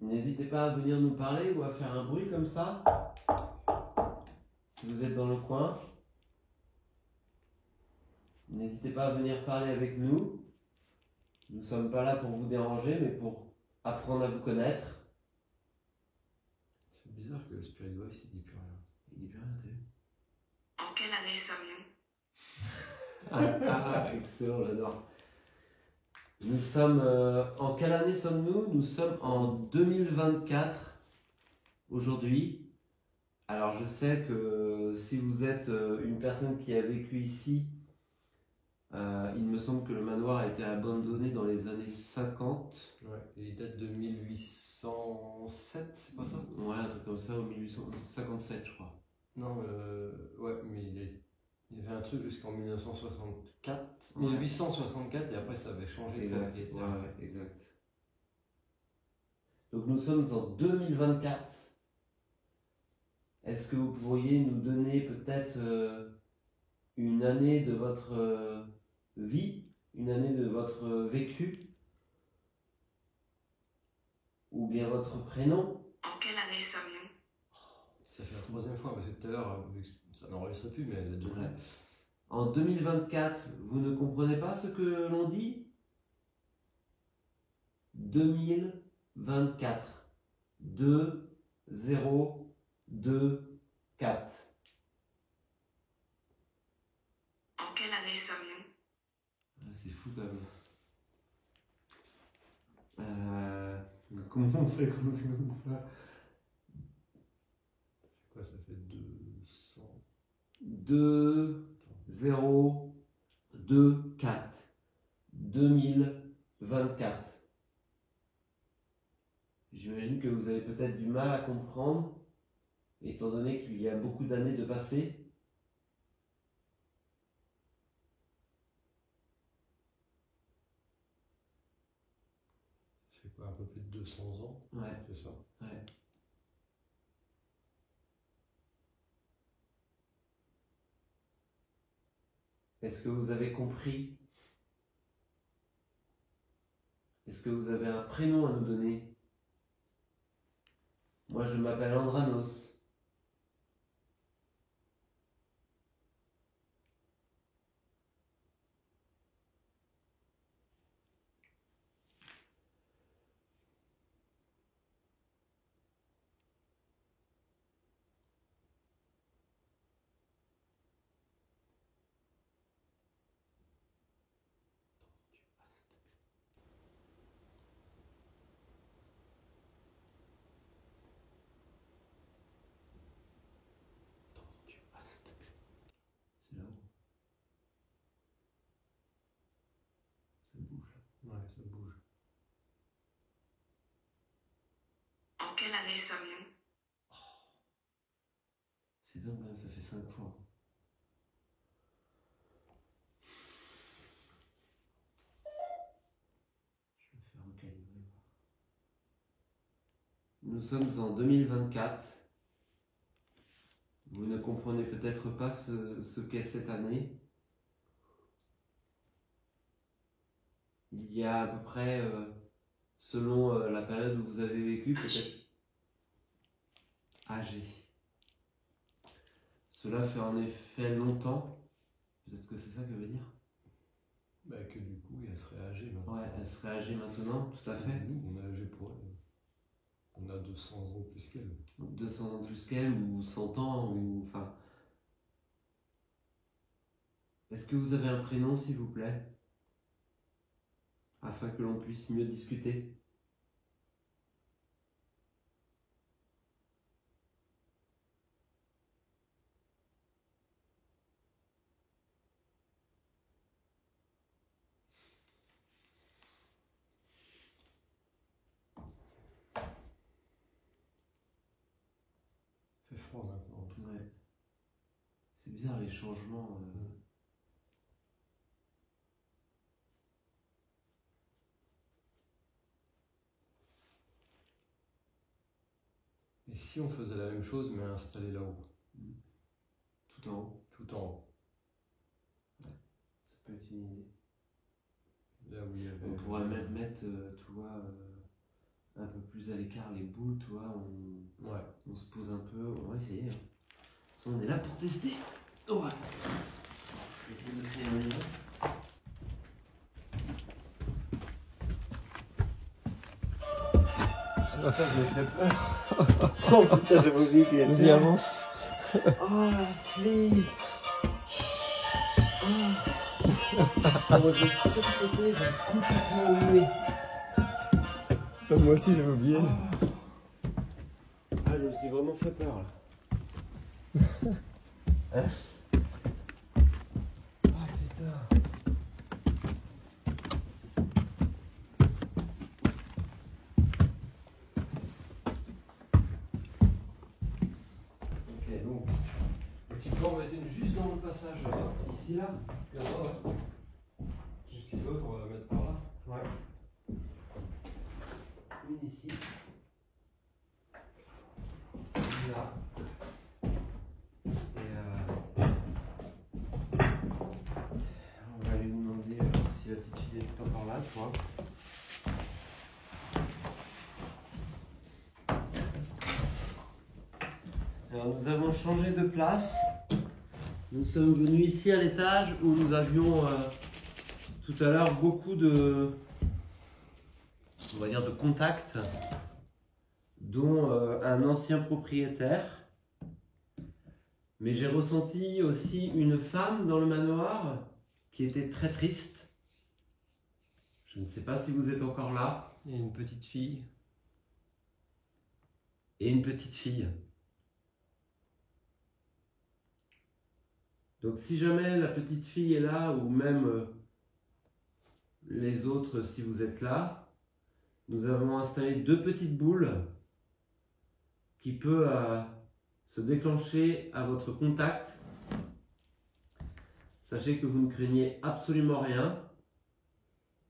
N'hésitez pas à venir nous parler ou à faire un bruit comme ça. Si vous êtes dans le coin. N'hésitez pas à venir parler avec nous. Nous ne sommes pas là pour vous déranger, mais pour apprendre à vous connaître.
C'est bizarre que le Spirit Voice il dit plus rien.
Il dit plus rien, t'as vu?
En quelle année sommes-nous?
Excellent, j'adore. Nous sommes. En quelle année sommes-nous? Nous sommes en 2024 aujourd'hui. Alors je sais que si vous êtes une personne qui a vécu ici, il me semble que le manoir a été abandonné dans les années 50.
Ouais, et il date de 1807, c'est pas ça?
Ouais, un truc comme ça, au 1857, je crois.
Non, ouais, mais il y avait un truc jusqu'en 1964.
Ouais.
1864 et après ça avait changé de
Exact,
propriétaire.
ouais, exact. Donc nous sommes en 2024. Est-ce que vous pourriez nous donner peut-être une année de votre vie, une année de votre vécu, ou bien votre prénom?
En quelle année sommes-nous?
Ça fait la troisième fois, parce que tout à l'heure, ça n'enregistre plus, mais elle a déjà
Ouais. En 2024, vous ne comprenez pas ce que l'on dit? 2024. 2, 0, 2, 4.
En quelle année sommes-nous?
C'est fou quand même. Comment on fait quand c'est comme ça?
Quoi, ça fait 200.
2, 0, 2, 4. 2024. J'imagine que vous avez peut-être du mal à comprendre, étant donné qu'il y a beaucoup d'années de passé.
Ça fait quoi, un peu plus de 200 ans?
Ouais,
C'est ça.
ouais. Est-ce que vous avez compris? Est-ce que vous avez un prénom à nous donner? Moi, je m'appelle Andranos. C'est là-haut. Ça bouge.
Ouais, ça bouge.
En quelle année sommes-nous?
C'est dingue, quand même, ça fait 5 fois. Je vais faire recalibrer. Nous sommes en 2024. Vous ne comprenez peut-être pas ce qu'est cette année. Il y a à peu près, selon la période où vous avez vécu, peut-être âgé. Cela fait en effet longtemps. Peut-être que c'est ça que veut dire.
Bah, que du coup, elle serait âgée maintenant.
Ouais, elle serait âgée maintenant, tout à fait.
Nous, on est âgé pour elle. On a 200 ans plus qu'elle.
200 ans de plus qu'elle, ou 100 ans, ou enfin. Est-ce que vous avez un prénom, s'il vous plaît? Afin que l'on puisse mieux discuter.
fort maintenant.
Ouais. C'est bizarre les changements.
Et si on faisait la même chose mais installé là-haut,
Tout en haut.
tout en haut,
Ça peut être une idée.
là où il y avait.
On pourrait même mettre, tu vois, un peu plus à l'écart les boules, tu vois.
Ouais.
On se pose un peu. On va essayer. De toute façon, on est là pour tester. Ouais. On va essayer de créer un élan.
Ça
me fait peur. Oh putain, j'avais oublié qu'il était.
Vas-y, avance.
Oh la flip. Oh. Moi j'ai sursauté, j'ai complètement oublié.
Moi aussi j'avais oublié.
Ah, je me suis vraiment fait peur là. Hein? Ah putain. Ok, donc tu peux en mettre une juste dans le passage ici là.
Puis là, ouais. Jusqu'à l'autre, on va la mettre par là.
Ouais. Une ici. Une là. Et on va aller lui demander si la petite fille est encore là, tu vois. Alors nous avons changé de place. Nous sommes venus ici à l'étage où nous avions tout à l'heure beaucoup de, on va dire, de contacts, dont un ancien propriétaire. Mais j'ai ressenti aussi une femme dans le manoir qui était très triste. Je ne sais pas si vous êtes encore là.
Et une petite fille.
Et une petite fille. Donc si jamais la petite fille est là, ou même les autres si vous êtes là, nous avons installé 2 petites boules qui peuvent se déclencher à votre contact. Sachez que vous ne craignez absolument rien.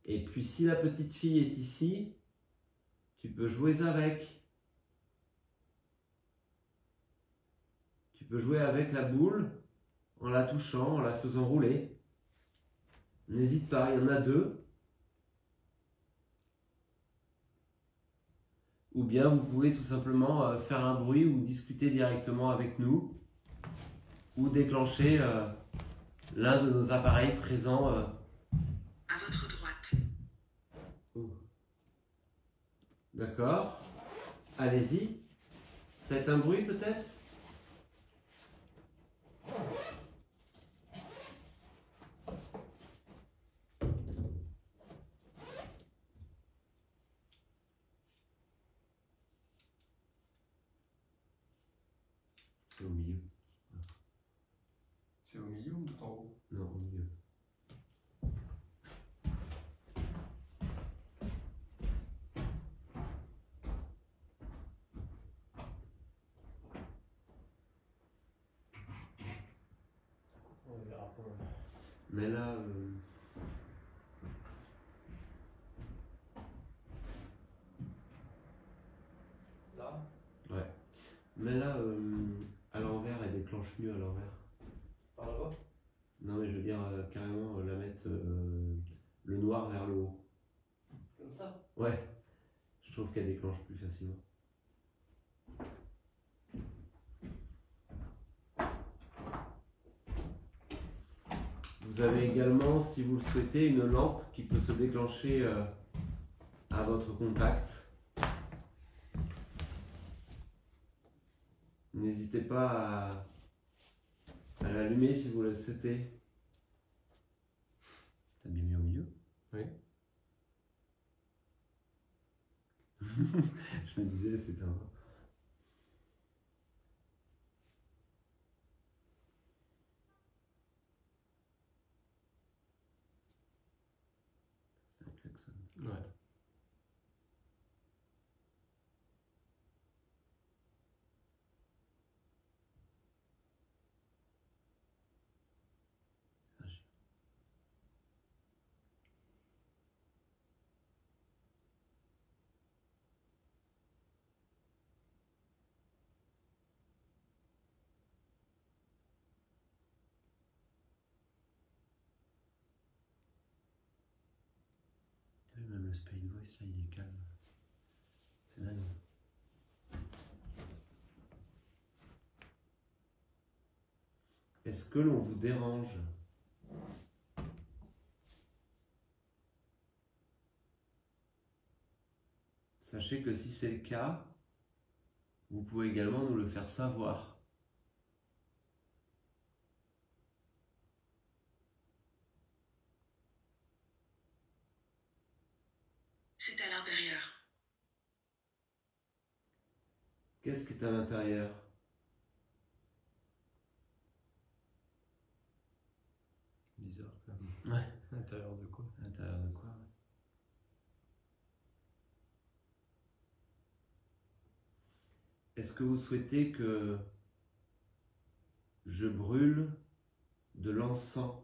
Et puis si la petite fille est ici, tu peux jouer avec. Tu peux jouer avec la boule en la touchant, en la faisant rouler. N'hésite pas, il y en a 2. Ou bien vous pouvez tout simplement faire un bruit ou discuter directement avec nous. Ou déclencher l'un de nos appareils présents.
À votre droite.
D'accord. Allez-y. Faites un bruit peut-être. C'est au milieu.
C'est au milieu ou tout en haut?
Non, au milieu.
On verra pas.
Mais là,
Là?
ouais. Mais là, à l'envers, elle déclenche mieux à l'envers.
Par là-bas?
Non, mais je veux dire carrément la mettre le noir vers le haut.
Comme ça?
Ouais. Je trouve qu'elle déclenche plus facilement. Vous avez également, si vous le souhaitez, une lampe qui peut se déclencher à votre contact. N'hésitez pas à l'allumer si vous le souhaitez. T'as bien mis au milieu?
Oui.
Je me disais, c'est un... C'est un klaxon.
Ouais.
Spirit Voice là il est calme. C'est dingue. Est-ce que l'on vous dérange? Sachez que si c'est le cas, vous pouvez également nous le faire savoir.
C'est à l'intérieur.
Qu'est-ce qui est à l'intérieur?
Bizarre quand même.
Ouais.
À l'intérieur de quoi?
À l'intérieur de quoi? Est-ce que vous souhaitez que je brûle de l'encens?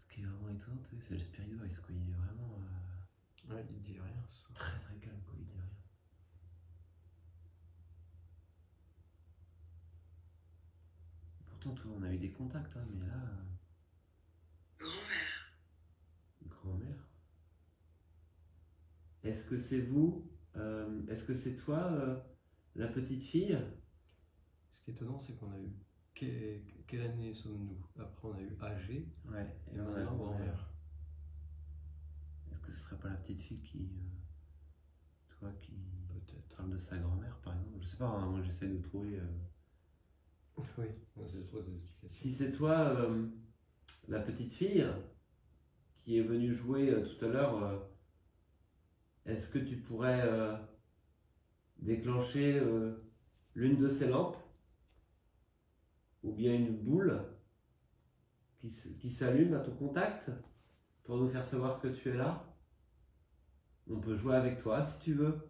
Ce qui est vraiment étonnant, c'est le Spirit Voice, quoi. Il est vraiment
Ouais, il dit rien ce soir.
très très calme, quoi. Il dit rien. Pourtant, on a eu des contacts, hein, mais là,
Grand-mère.
grand-mère. Est-ce que c'est vous? Est-ce que c'est toi, la petite fille?
Ce qui est étonnant, c'est qu'on a eu. Quelle année sommes-nous? Après, on a eu AG
Ouais,
et maintenant grand-mère.
Est-ce que ce serait pas la petite fille qui. Toi qui.
Peut-être.
Parle de sa grand-mère, par exemple? Je sais pas, hein, moi j'essaie de trouver.
Oui, c'est trop des explications.
Si c'est toi, la petite fille, qui est venue jouer tout à l'heure, est-ce que tu pourrais déclencher l'une de ces lampes? Ou bien une boule qui s'allume à ton contact pour nous faire savoir que tu es là? On peut jouer avec toi si tu veux.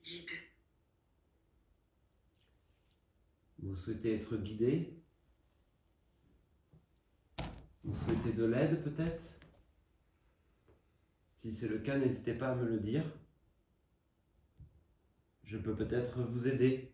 Guide.
Vous souhaitez être guidé? Vous souhaitez de l'aide peut-être? Si c'est le cas, n'hésitez pas à me le dire. Je peux peut-être vous aider.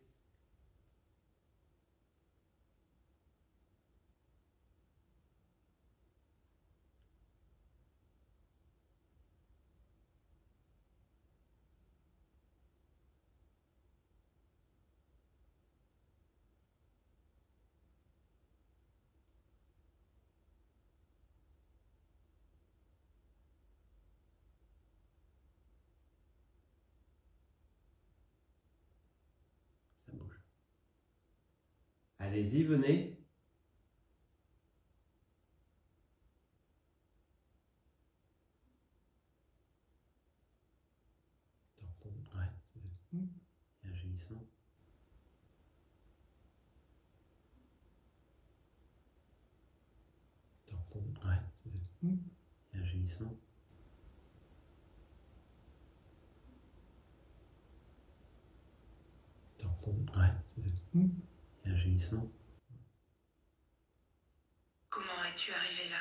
Ça bouge. Allez-y, venez.
T'as entendu?
Ouais. Il y a un gémissement.
T'as entendu?
Ouais. Il y a un gémissement.
T'as entendu?
Ouais. Il y a un gémissement.
Comment es-tu arrivé là?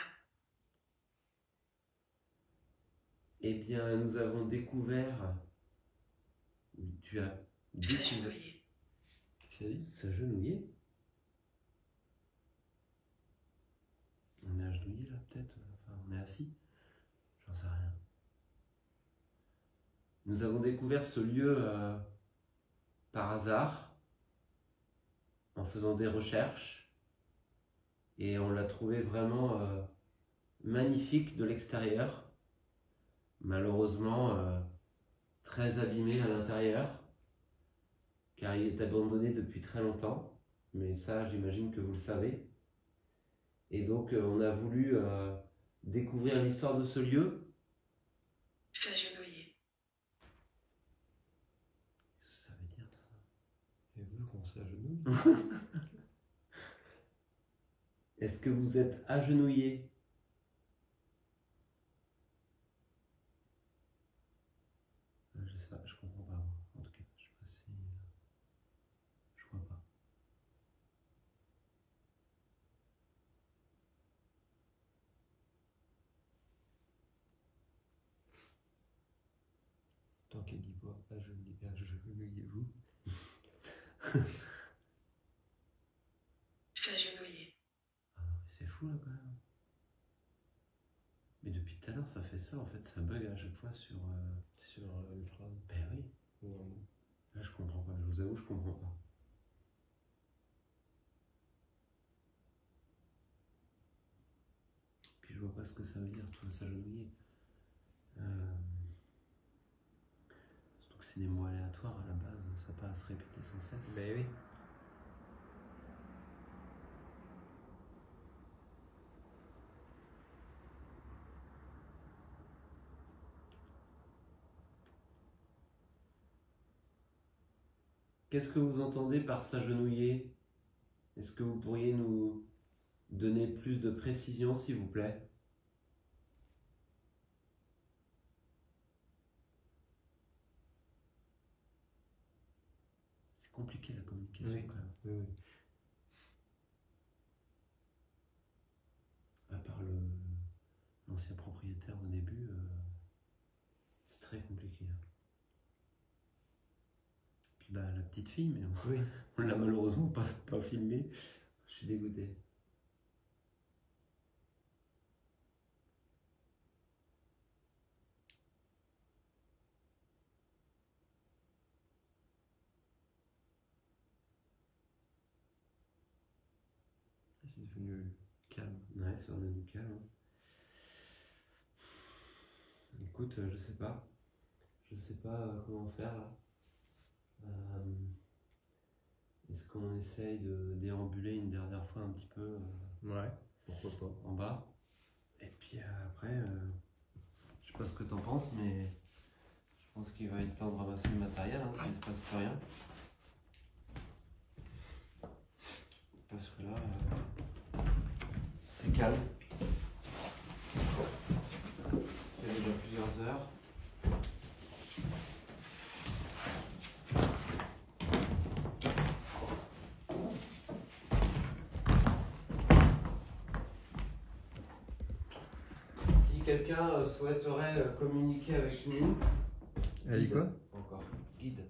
Eh bien, nous avons découvert. Tu as découvert.
S'agenouiller.
Qu'est-ce qu'il a dit?
S'agenouiller. On est agenouillé là, peut-être? Enfin, on est assis? J'en sais rien. Nous avons découvert ce lieu par hasard, en faisant des recherches, et on l'a trouvé vraiment magnifique de l'extérieur. Malheureusement, très abîmé à l'intérieur, car il est abandonné depuis très longtemps, mais ça, j'imagine que vous le savez. Et donc, on a voulu découvrir l'histoire de ce lieu.
S'agenouiller.
Qu'est-ce que ça veut dire, ça?
Et vous, qu'on s'agenouille.
Est-ce que vous êtes agenouillé? Je sais pas, je comprends pas. En tout cas, je sais pas si... Je crois pas.
Tant qu'il dit pas, agenouillez-vous.
S'agenouiller.
Ah, c'est fou là quand même. Mais depuis tout à l'heure, ça fait ça en fait, ça bug à chaque fois sur.
Sur une phrase.
Ben oui.
Ou un mot.
Là, je comprends pas. Je vous avoue, je comprends pas. Puis je vois pas ce que ça veut dire, tout s'agenouiller. Surtout que c'est des mots aléatoires à la base, ça n'a pas à se répéter sans cesse.
Ben oui.
Qu'est-ce que vous entendez par s'agenouiller? Est-ce que vous pourriez nous donner plus de précision, s'il vous plaît? C'est compliqué la communication
Oui.
quand même.
Oui, oui.
À part l'ancien propriétaire au début, c'est très compliqué. Puis bah, la petite fille, mais
Oui.
on l'a malheureusement pas filmé. Je suis dégoûté.
C'est devenu calme.
Ouais, c'est devenu calme. Écoute, je sais pas. Je sais pas comment faire là. Est-ce qu'on essaye de déambuler une dernière fois un petit peu
Ouais. Pourquoi pas.
en bas? Et puis après, je sais pas ce que t'en penses, mais je pense qu'il va être temps de ramasser le matériel hein, s'il ne se passe plus rien. Parce que là, c'est calme. Il y a déjà plusieurs heures. Si quelqu'un souhaiterait communiquer avec nous,
Elle dit quoi?
encore, guide.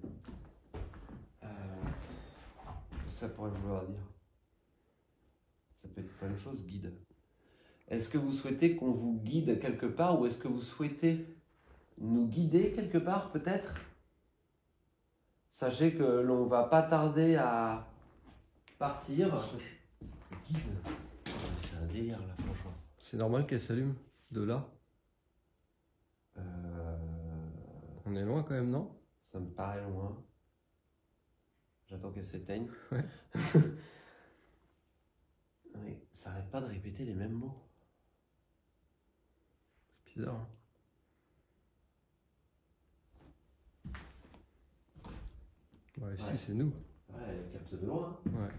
Ça pourrait vouloir dire. Ça peut être plein de choses, guide. Est-ce que vous souhaitez qu'on vous guide quelque part ou est-ce que vous souhaitez nous guider quelque part peut-être? Sachez que l'on va pas tarder à partir. Guide. C'est un délire là, franchement.
C'est normal qu'elle s'allume de là. On est loin quand même, non?
Ça me paraît loin. J'attends qu'elle s'éteigne.
Ouais.
Oui, ça arrête pas de répéter les mêmes mots.
C'est bizarre. Hein. Ouais, si, c'est nous.
Ouais, elle capte de loin.
Ouais.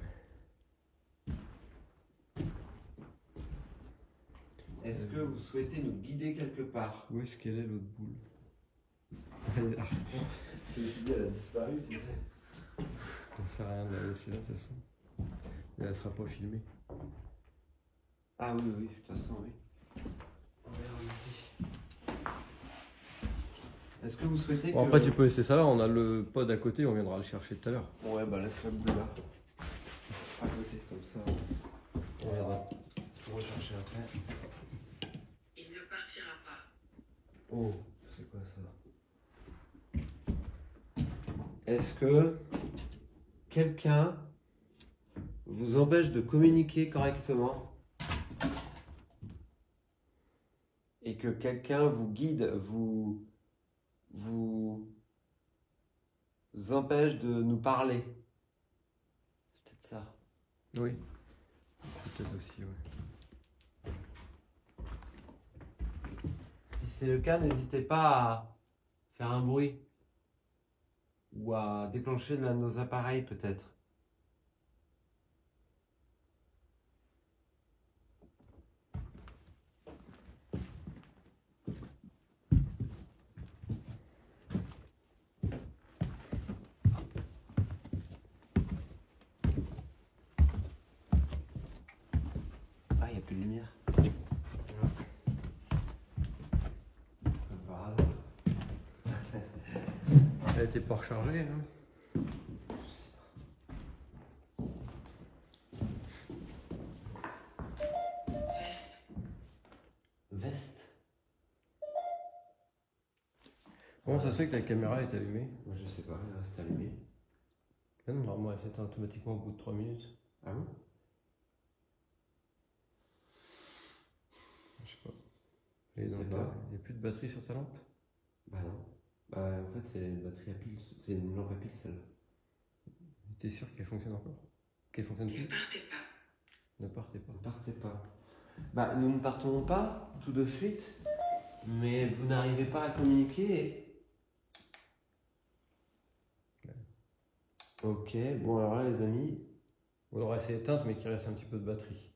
Est-ce que vous souhaitez nous guider quelque part?
Où est-ce qu'elle est l'autre boule? Elle est là.
Je me suis dit, elle a disparu, tu sais.
Ça sert à rien de la laisser là, de toute façon. Et elle sera pas filmée.
Ah oui, oui, de toute façon, oui. On verra ici. Est-ce que vous souhaitez
Bon,
que...
après, tu peux laisser ça là, on a le pod à côté, on viendra le chercher tout à l'heure.
Ouais, bah laisse la boule là. À côté, comme ça. On viendra tout rechercher après.
Il ne partira pas.
Oh, c'est quoi ça? est-ce que quelqu'un vous empêche de communiquer correctement et que quelqu'un vous guide, vous empêche de nous parler? C'est peut-être ça.
Oui. Peut-être aussi, oui.
Si c'est le cas, n'hésitez pas à faire un bruit ou à déclencher l'un de nos appareils peut-être. Ah, il n'y a plus de lumière. Par hasard.
Elle était pas rechargée, hein.
Veste.
Comment ça se fait que la caméra est allumée?
Moi je sais pas, elle reste allumée.
Ah non, normalement elle s'éteint automatiquement au bout de 3 minutes.
Ah bon?
Je sais pas. Et donc
C'est
là,
pas.
il n'y a plus de batterie sur ta lampe?
Bah non. Bah en fait c'est une batterie à pile, c'est une lampe à pile celle-là.
T'es sûr qu'elle fonctionne encore? Qu'elle fonctionne
Ne
plus?
partez pas.
Ne partez pas.
Ne partez pas. Bah nous ne partons pas tout de suite, mais vous n'arrivez pas à communiquer. Ok, bon alors là les amis,
Ou alors elle s'est éteinte mais qu'il reste un petit peu de batterie.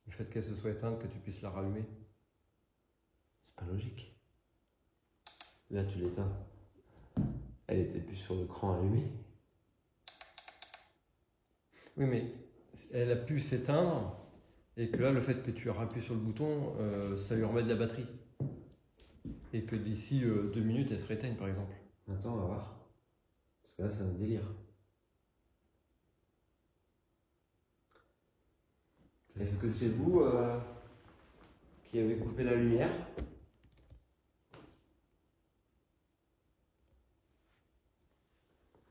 Le fait qu'elle se soit éteinte, que tu puisses la rallumer.
c'est pas logique. Là tu l'éteins. Elle était plus sur le cran allumé.
Oui, mais elle a pu s'éteindre et que là, le fait que tu appuies sur le bouton, ça lui remet de la batterie. Et que d'ici 2 minutes, elle se réteigne par exemple.
Attends, on va voir. Parce que là c'est un délire. Est-ce que c'est vous qui avez coupé la lumière? De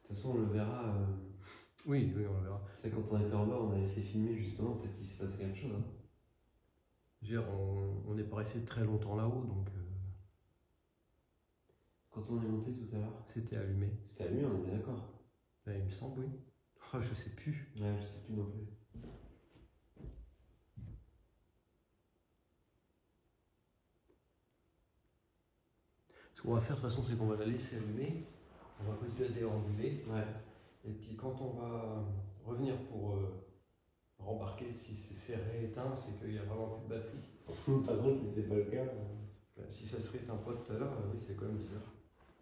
toute façon on le verra.
Oui, oui, on le verra.
C'est quand on était en bas, on a laissé filmer justement, peut-être qu'il s'est passé quelque chose. Hein.
Je veux dire, on n'est pas resté très longtemps là-haut, donc
Quand on est monté tout à l'heure,
c'était allumé.
c'était allumé, on est bien d'accord.
Là, il me semble, oui. Oh, je sais plus.
Ouais, je sais plus non plus.
Ce qu'on va faire de toute façon, c'est qu'on va la laisser allumer. On va continuer à déambuler.
Ouais.
Et puis quand on va revenir pour rembarquer, si c'est rééteint, c'est qu'il n'y a vraiment plus de batterie.
Par contre, si c'est pas le cas,
Si ça se rééteint pas tout à l'heure, oui, c'est quand même bizarre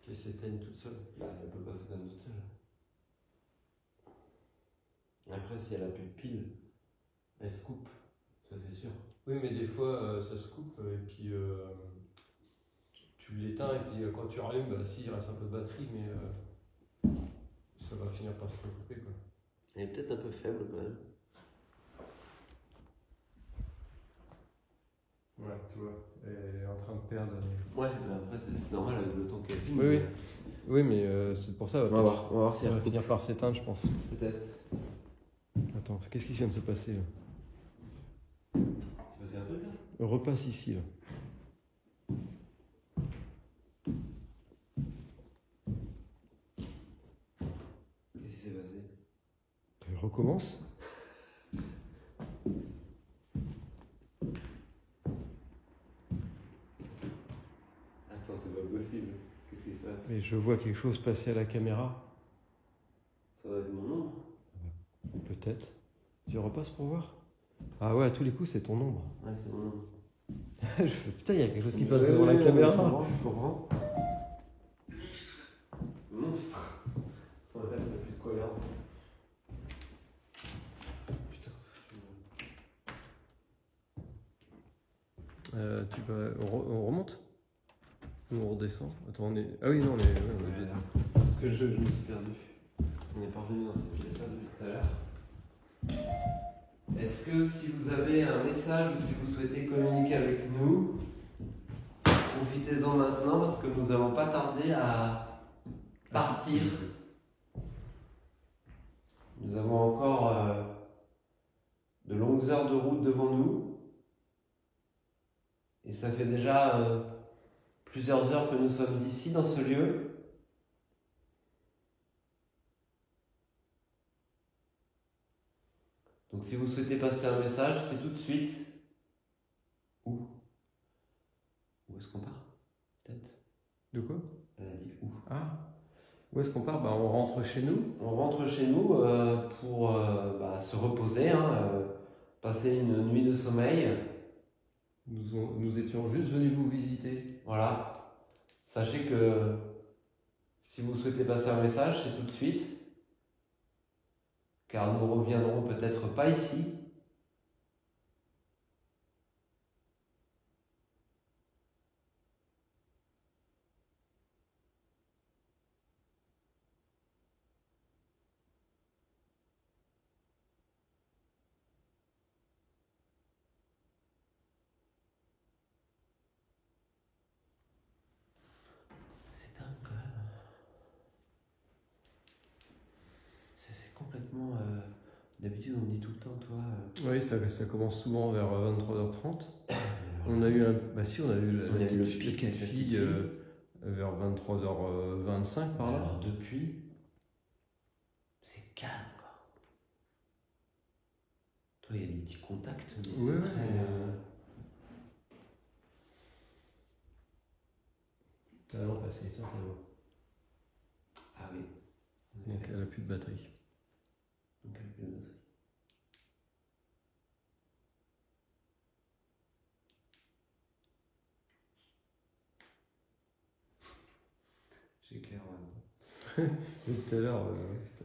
qu'elle s'éteigne toute seule.
bah, elle peut pas s'éteindre toute seule. Après, si elle a plus de pile, elle se coupe. Ça, c'est sûr.
Oui, mais des fois, ça se coupe et puis tu l'éteins et puis quand tu rallumes, bah, si, il reste un peu de batterie, mais ça va finir par se recouper, quoi.
Elle est peut-être un peu faible quand même.
Ouais, tu vois, elle est en train de perdre.
Ouais, mais après, c'est normal avec le temps qu'elle filme.
Oui, oui. Oui, mais c'est pour ça.
On va voir si
Elle
elle
va
recoupe.
finir par s'éteindre, je pense.
Peut-être.
Attends, qu'est-ce qui vient de se passer là?
C'est passé un truc là?
Repasse ici, là.
Qu'est-ce qui s'est passé?
Elle recommence.
Attends, c'est pas possible. Qu'est-ce qui se passe?
Et je vois quelque chose passer à la caméra.
Ça doit être mon nom.
Peut-être. Tu repasses pour voir? Ah ouais, à tous les coups, c'est ton ombre.
Ouais, c'est mon nom.
Je fais, putain, il y a quelque chose qui passe devant la caméra.
Je comprends.
Monstre.
Monstre. Ouais, ça n'a plus de cohérence. Putain.
Tu vas, on remonte? Ou on redescend? Attends, on est. Ah oui, non, on est. Ouais, on est bien.
Parce que je me suis perdu. On est parvenu dans cette pièce-là depuis tout à l'heure. Est-ce que si vous avez un message ou si vous souhaitez communiquer avec nous, profitez-en maintenant parce que nous n'allons pas tarder à partir Nous avons encore de longues heures de route devant nous. Et ça fait déjà plusieurs heures que nous sommes ici dans ce lieu. Donc si vous souhaitez passer un message, c'est tout de suite. Où est-ce qu'on part? Peut-être.
De quoi?
Elle a dit où?
Ah, où est-ce qu'on part? On rentre chez nous.
On rentre chez nous pour se reposer, passer une nuit de sommeil.
Nous étions juste venus vous visiter.
Voilà. Sachez que si vous souhaitez passer un message, c'est tout de suite. Car nous reviendrons peut-être pas ici. C'est dingue quand même. C'est complètement... D'habitude on dit tout le temps, toi...
Oui, ça commence souvent vers 23h30. On a eu la petite fille vers 23h25 par là.
Alors depuis, c'est calme quoi. Toi, il y a du petit contact, mais
Ouais,
c'est très...
T'as l'heure passée, toi, t'as l'heure.
Ah oui.
Donc elle a plus de batterie.
Donc elle a plus de batterie. J'ai clair,
Et tout à l'heure,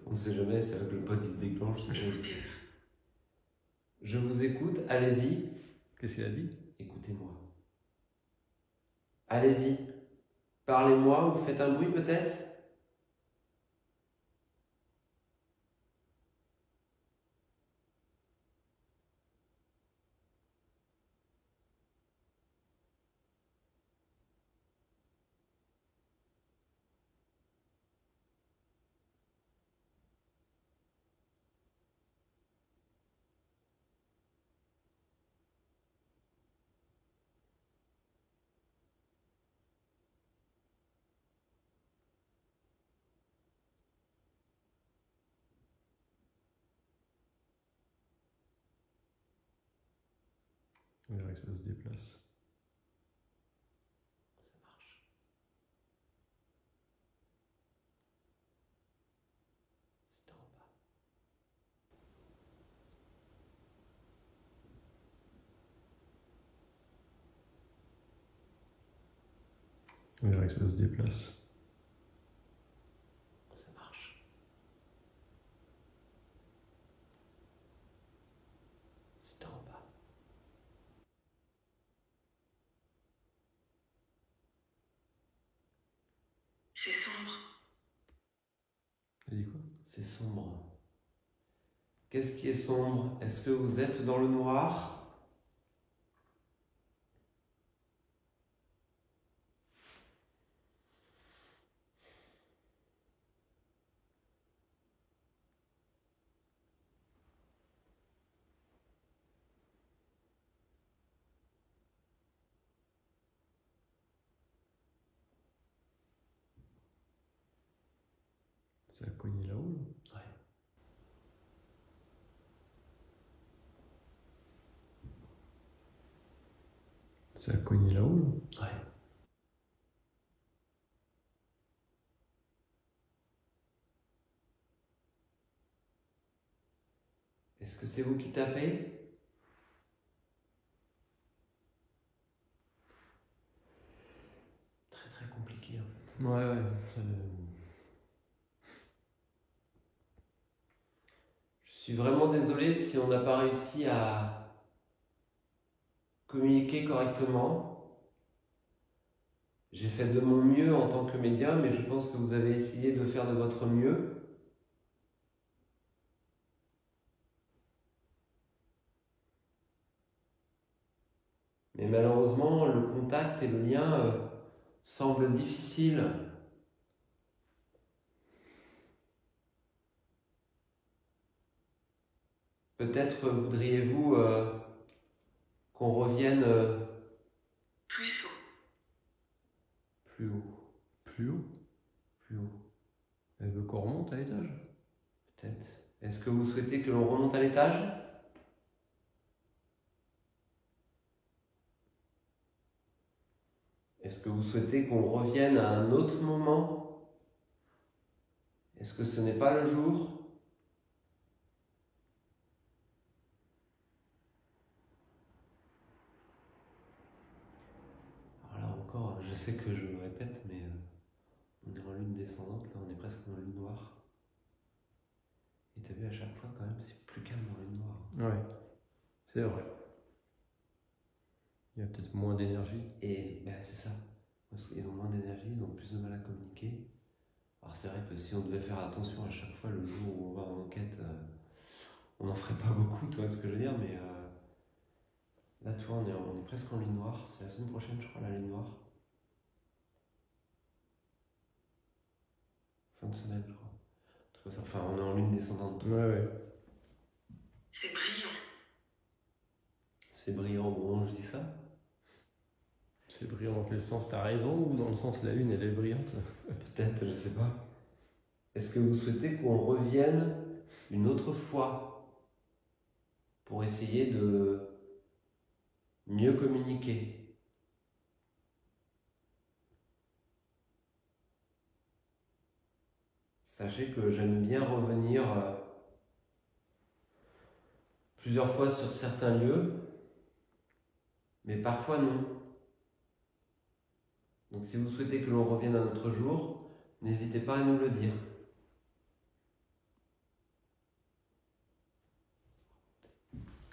on ne sait jamais, c'est là que le pote il se déclenche. Je vous écoute, allez-y.
qu'est-ce qu'elle a dit?
Écoutez-moi. Allez-y. Parlez-moi ou faites un bruit peut-être.
On dirait que ça se déplace.
Ça marche. C'est en bas.
On dirait que ça se déplace.
Ça marche. C'est en bas.
C'est sombre.
Elle dit quoi?
C'est sombre. Qu'est-ce qui est sombre? Est-ce que vous êtes dans le noir?
Ça a cogné là-haut, là.
Ouais.
Ça a cogné là-haut, là.
Ouais. Est-ce que c'est vous qui tapez? Très très compliqué en fait.
Ouais.
Je suis vraiment désolé si on n'a pas réussi à communiquer correctement. J'ai fait de mon mieux en tant que médium, mais je pense que vous avez essayé de faire de votre mieux. Mais malheureusement, le contact et le lien semblent difficiles. Peut-être voudriez-vous qu'on revienne
Plus haut.
plus haut.
Plus haut.
Plus haut.
Elle veut qu'on remonte à l'étage.
Peut-être. Est-ce que vous souhaitez que l'on remonte à l'étage? Est-ce que vous souhaitez qu'on revienne à un autre moment? Est-ce que ce n'est pas le jour? Alors là encore, je sais que je me répète, mais on est en lune descendante, là on est presque en lune noire. Et t'as vu, à chaque fois quand même, c'est plus calme en lune noire.
Ouais, c'est vrai. Il y a peut-être moins d'énergie.
Et ben, c'est ça. Parce qu'ils ont moins d'énergie, ils ont plus de mal à communiquer. Alors c'est vrai que si on devait faire attention à chaque fois le jour où on va en enquête, on n'en ferait pas beaucoup, tu vois ce que je veux dire, mais là tu vois, on est presque en lune noire. C'est la semaine prochaine, je crois, la lune noire. Fin de semaine, je crois. Un truc comme ça. Enfin, on est en lune descendante.
Ouais.
C'est brillant.
C'est brillant, bon, je dis ça.
C'est brillant dans quel sens? T'as raison, ou dans le sens la lune elle est brillante?
Peut-être, je sais pas. Est-ce que vous souhaitez qu'on revienne une autre fois pour essayer de mieux communiquer? Sachez que j'aime bien revenir plusieurs fois sur certains lieux, mais parfois non. Donc si vous souhaitez que l'on revienne un autre jour, n'hésitez pas à nous le dire.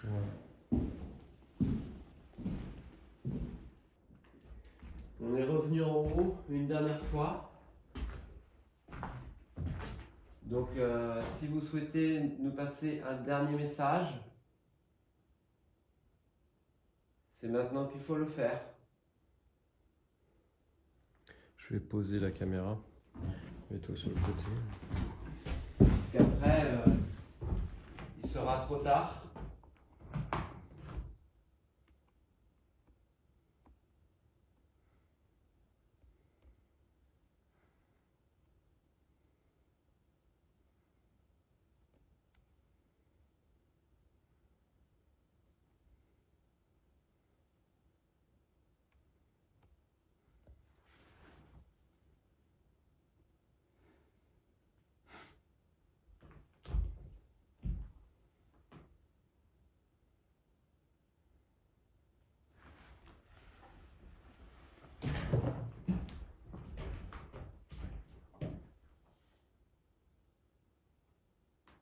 Ouais.
On est revenu en haut une dernière fois. Donc si vous souhaitez nous passer un dernier message, c'est maintenant qu'il faut le faire.
Je vais poser la caméra. Mets-toi sur le côté.
Parce qu'après, il sera trop tard.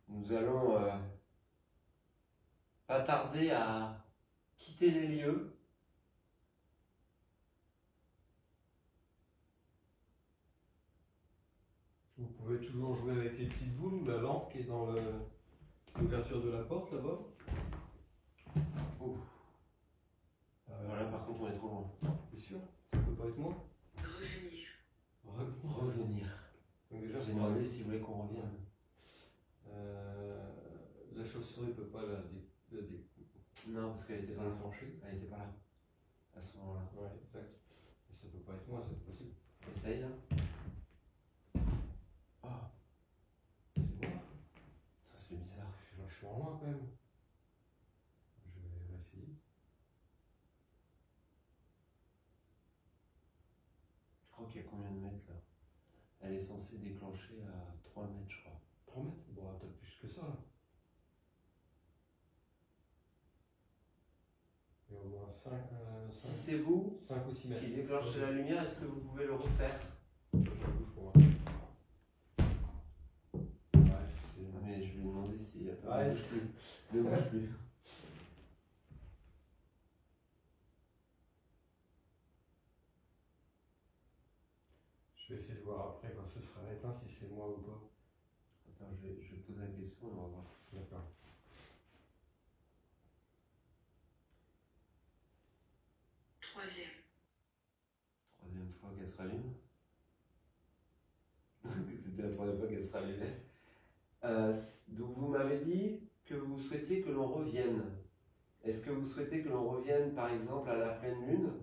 Nous allons pas tarder à quitter les lieux.
Vous pouvez toujours jouer avec les petites boules ou la lampe qui est dans l'ouverture de la porte là-bas.
Ouf. Voilà, par contre, on est trop loin.
T'es sûr? Ça peut pas être moi?
Revenir.
Revenir.
Donc déjà,
J'ai demandé s'il voulait qu'on revienne.
La chauve-souris peut pas la
Non, parce qu'elle était pas là.
déclencher.
Elle était pas là. À ce moment-là.
Ouais, exact. Mais ça peut pas être moi, c'est possible.
Essaye là. Oh,
C'est moi?
ça c'est bizarre.
Je suis vachement loin quand même. Je vais essayer.
Je crois qu'il y a combien de mètres là? Elle est censée déclencher à 3 mètres, je crois.
3 mètres? Bon, t'as plus que ça là. Il y a au moins 5
Si c'est vous
5 ou 6 mètres.
qui déclenchez la lumière, est-ce que vous pouvez le refaire?
Je bouge pour moi.
Ah, mais je lui ai demandé si. Attends,
Ouais,
ne bouge plus. Ne bouge plus.
Je vais essayer de voir après quand ce sera éteint si c'est moi ou pas.
Attends, je vais poser la question et on va voir.
D'accord.
Troisième.
Troisième fois qu'elle se rallume. C'était la troisième fois qu'elle se rallumait. Donc vous m'avez dit que vous souhaitiez que l'on revienne? Est-ce que vous souhaitez que l'on revienne par exemple à la pleine lune?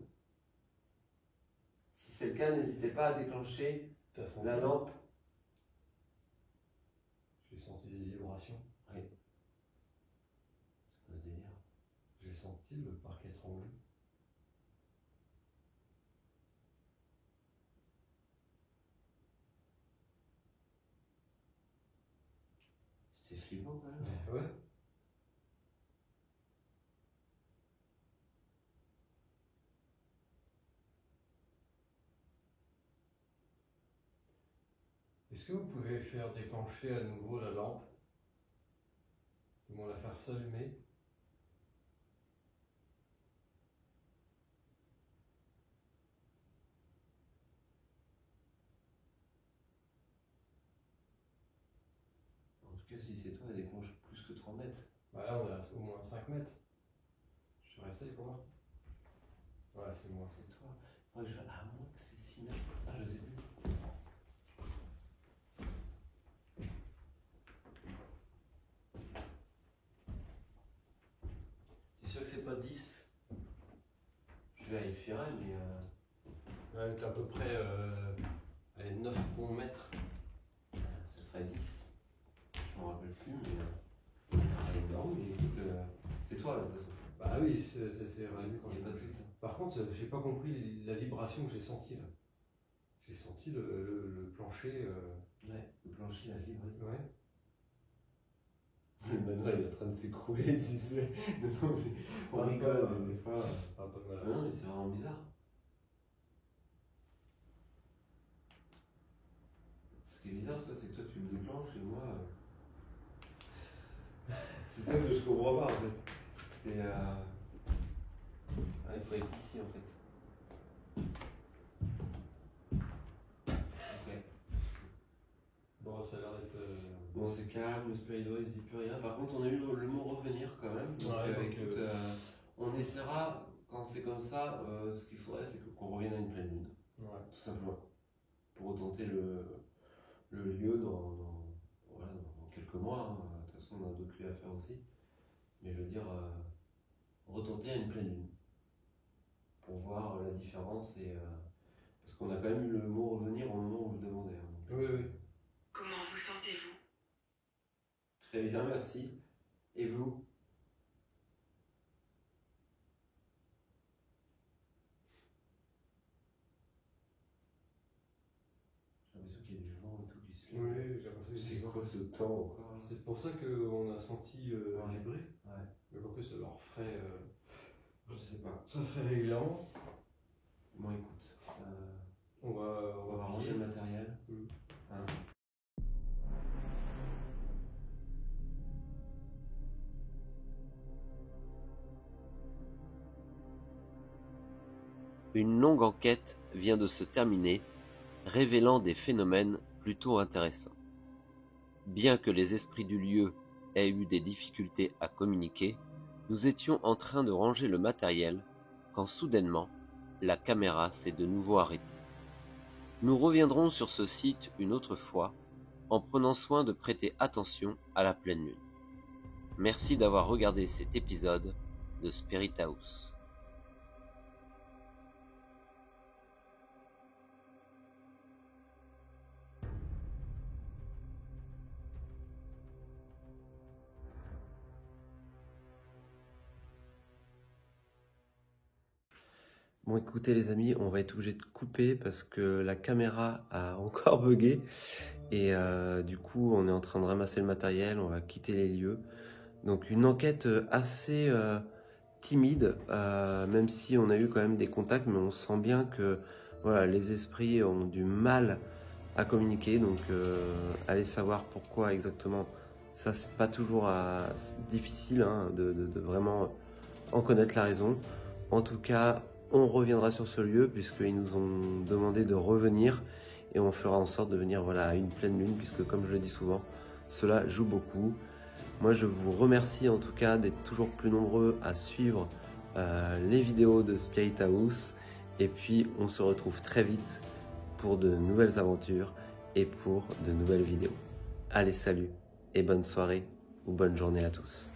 Si c'est le cas, n'hésitez pas à déclencher
T'as senti?
la lampe.
J'ai senti des vibrations.
Oui. C'est quoi ce délire?
J'ai senti le parquet trembler.
C'était flippant quand même.
Ouais. Est-ce que vous pouvez faire déclencher à nouveau la lampe? Du moins la faire s'allumer?
En tout cas, si c'est toi, elle déclenche plus que 3 mètres.
Bah là on est à au moins 5 mètres. Je vais essayer pour voir. Voilà, c'est moi.
C'est toi. Ouais, je vais à moins que c'est 6 mètres. Ah, je sais plus. T'es sûr que c'est pas 10? Je vérifierai, mais.
Ouais, t'as à peu près allez, 9 bons mètres.
Ce serait 10. Je m'en rappelle plus, mais. Bah oui, écoute, c'est toi là, de toute façon.
Bah oui, c'est réellement quand
Il y a
j'ai
pas de
bougé.
doute.
Par contre, j'ai pas compris la vibration que j'ai sentie là. J'ai senti le plancher.
Ouais, le plancher a vibré.
Ouais.
Le manoir est en train de s'écrouler, tu sais. Non, mais on rigole, mais des fois.
Pas de mal.
Non, mais c'est vraiment bizarre. Ce qui est bizarre, toi, c'est que toi tu le déclenches et moi. C'est ça que je comprends pas en fait. C'est. Ah, il faut être ici en fait. Ok.
Bon, ça a l'air d'être.
Bon, c'est calme, le spiridois il se dit plus rien. Par contre, on a eu le mot revenir quand même. Donc,
Ouais,
écoute, on essaiera, quand c'est comme ça, ce qu'il faudrait, c'est qu'on revienne à une pleine lune.
Ouais.
Tout simplement. Pour retenter le lieu voilà, dans quelques mois. Hein. De toute façon, on a d'autres lieux à faire aussi. Mais je veux dire, retenter à une pleine lune. Pour voir la différence. Parce qu'on a quand même eu le mot revenir au moment où je demandais. Hein.
Oui, oui.
Comment vous sentez-vous?
Très bien, merci. Et vous? J'ai l'impression qu'il y a du vent et tout qui se lève.
Oui, j'ai l'impression que
C'est quoi ce temps encore?
C'est pour ça qu'on a senti vibrer.
Ouais.
Donc en plus, ça leur ferait.
Je sais pas.
Ça ferait régulièrement.
Bon, écoute.
On va
ranger le matériel. Hein.
Une longue enquête vient de se terminer, révélant des phénomènes plutôt intéressants. Bien que les esprits du lieu aient eu des difficultés à communiquer, nous étions en train de ranger le matériel quand soudainement, la caméra s'est de nouveau arrêtée. Nous reviendrons sur ce site une autre fois en prenant soin de prêter attention à la pleine lune. Merci d'avoir regardé cet épisode de Spirit House.
Bon, écoutez les amis, on va être obligé de couper parce que la caméra a encore bugué et du coup on est en train de ramasser le matériel, on va quitter les lieux. Donc une enquête assez timide, même si on a eu quand même des contacts, mais on sent bien que voilà, les esprits ont du mal à communiquer, donc allez savoir pourquoi exactement. Ça c'est pas toujours difficile hein, de vraiment en connaître la raison. En tout cas, on reviendra sur ce lieu puisqu'ils nous ont demandé de revenir et on fera en sorte de venir voilà, à une pleine lune puisque comme je le dis souvent, cela joue beaucoup. Moi je vous remercie en tout cas d'être toujours plus nombreux à suivre les vidéos de Spirit House et puis on se retrouve très vite pour de nouvelles aventures et pour de nouvelles vidéos. Allez salut et bonne soirée. ou bonne journée à tous.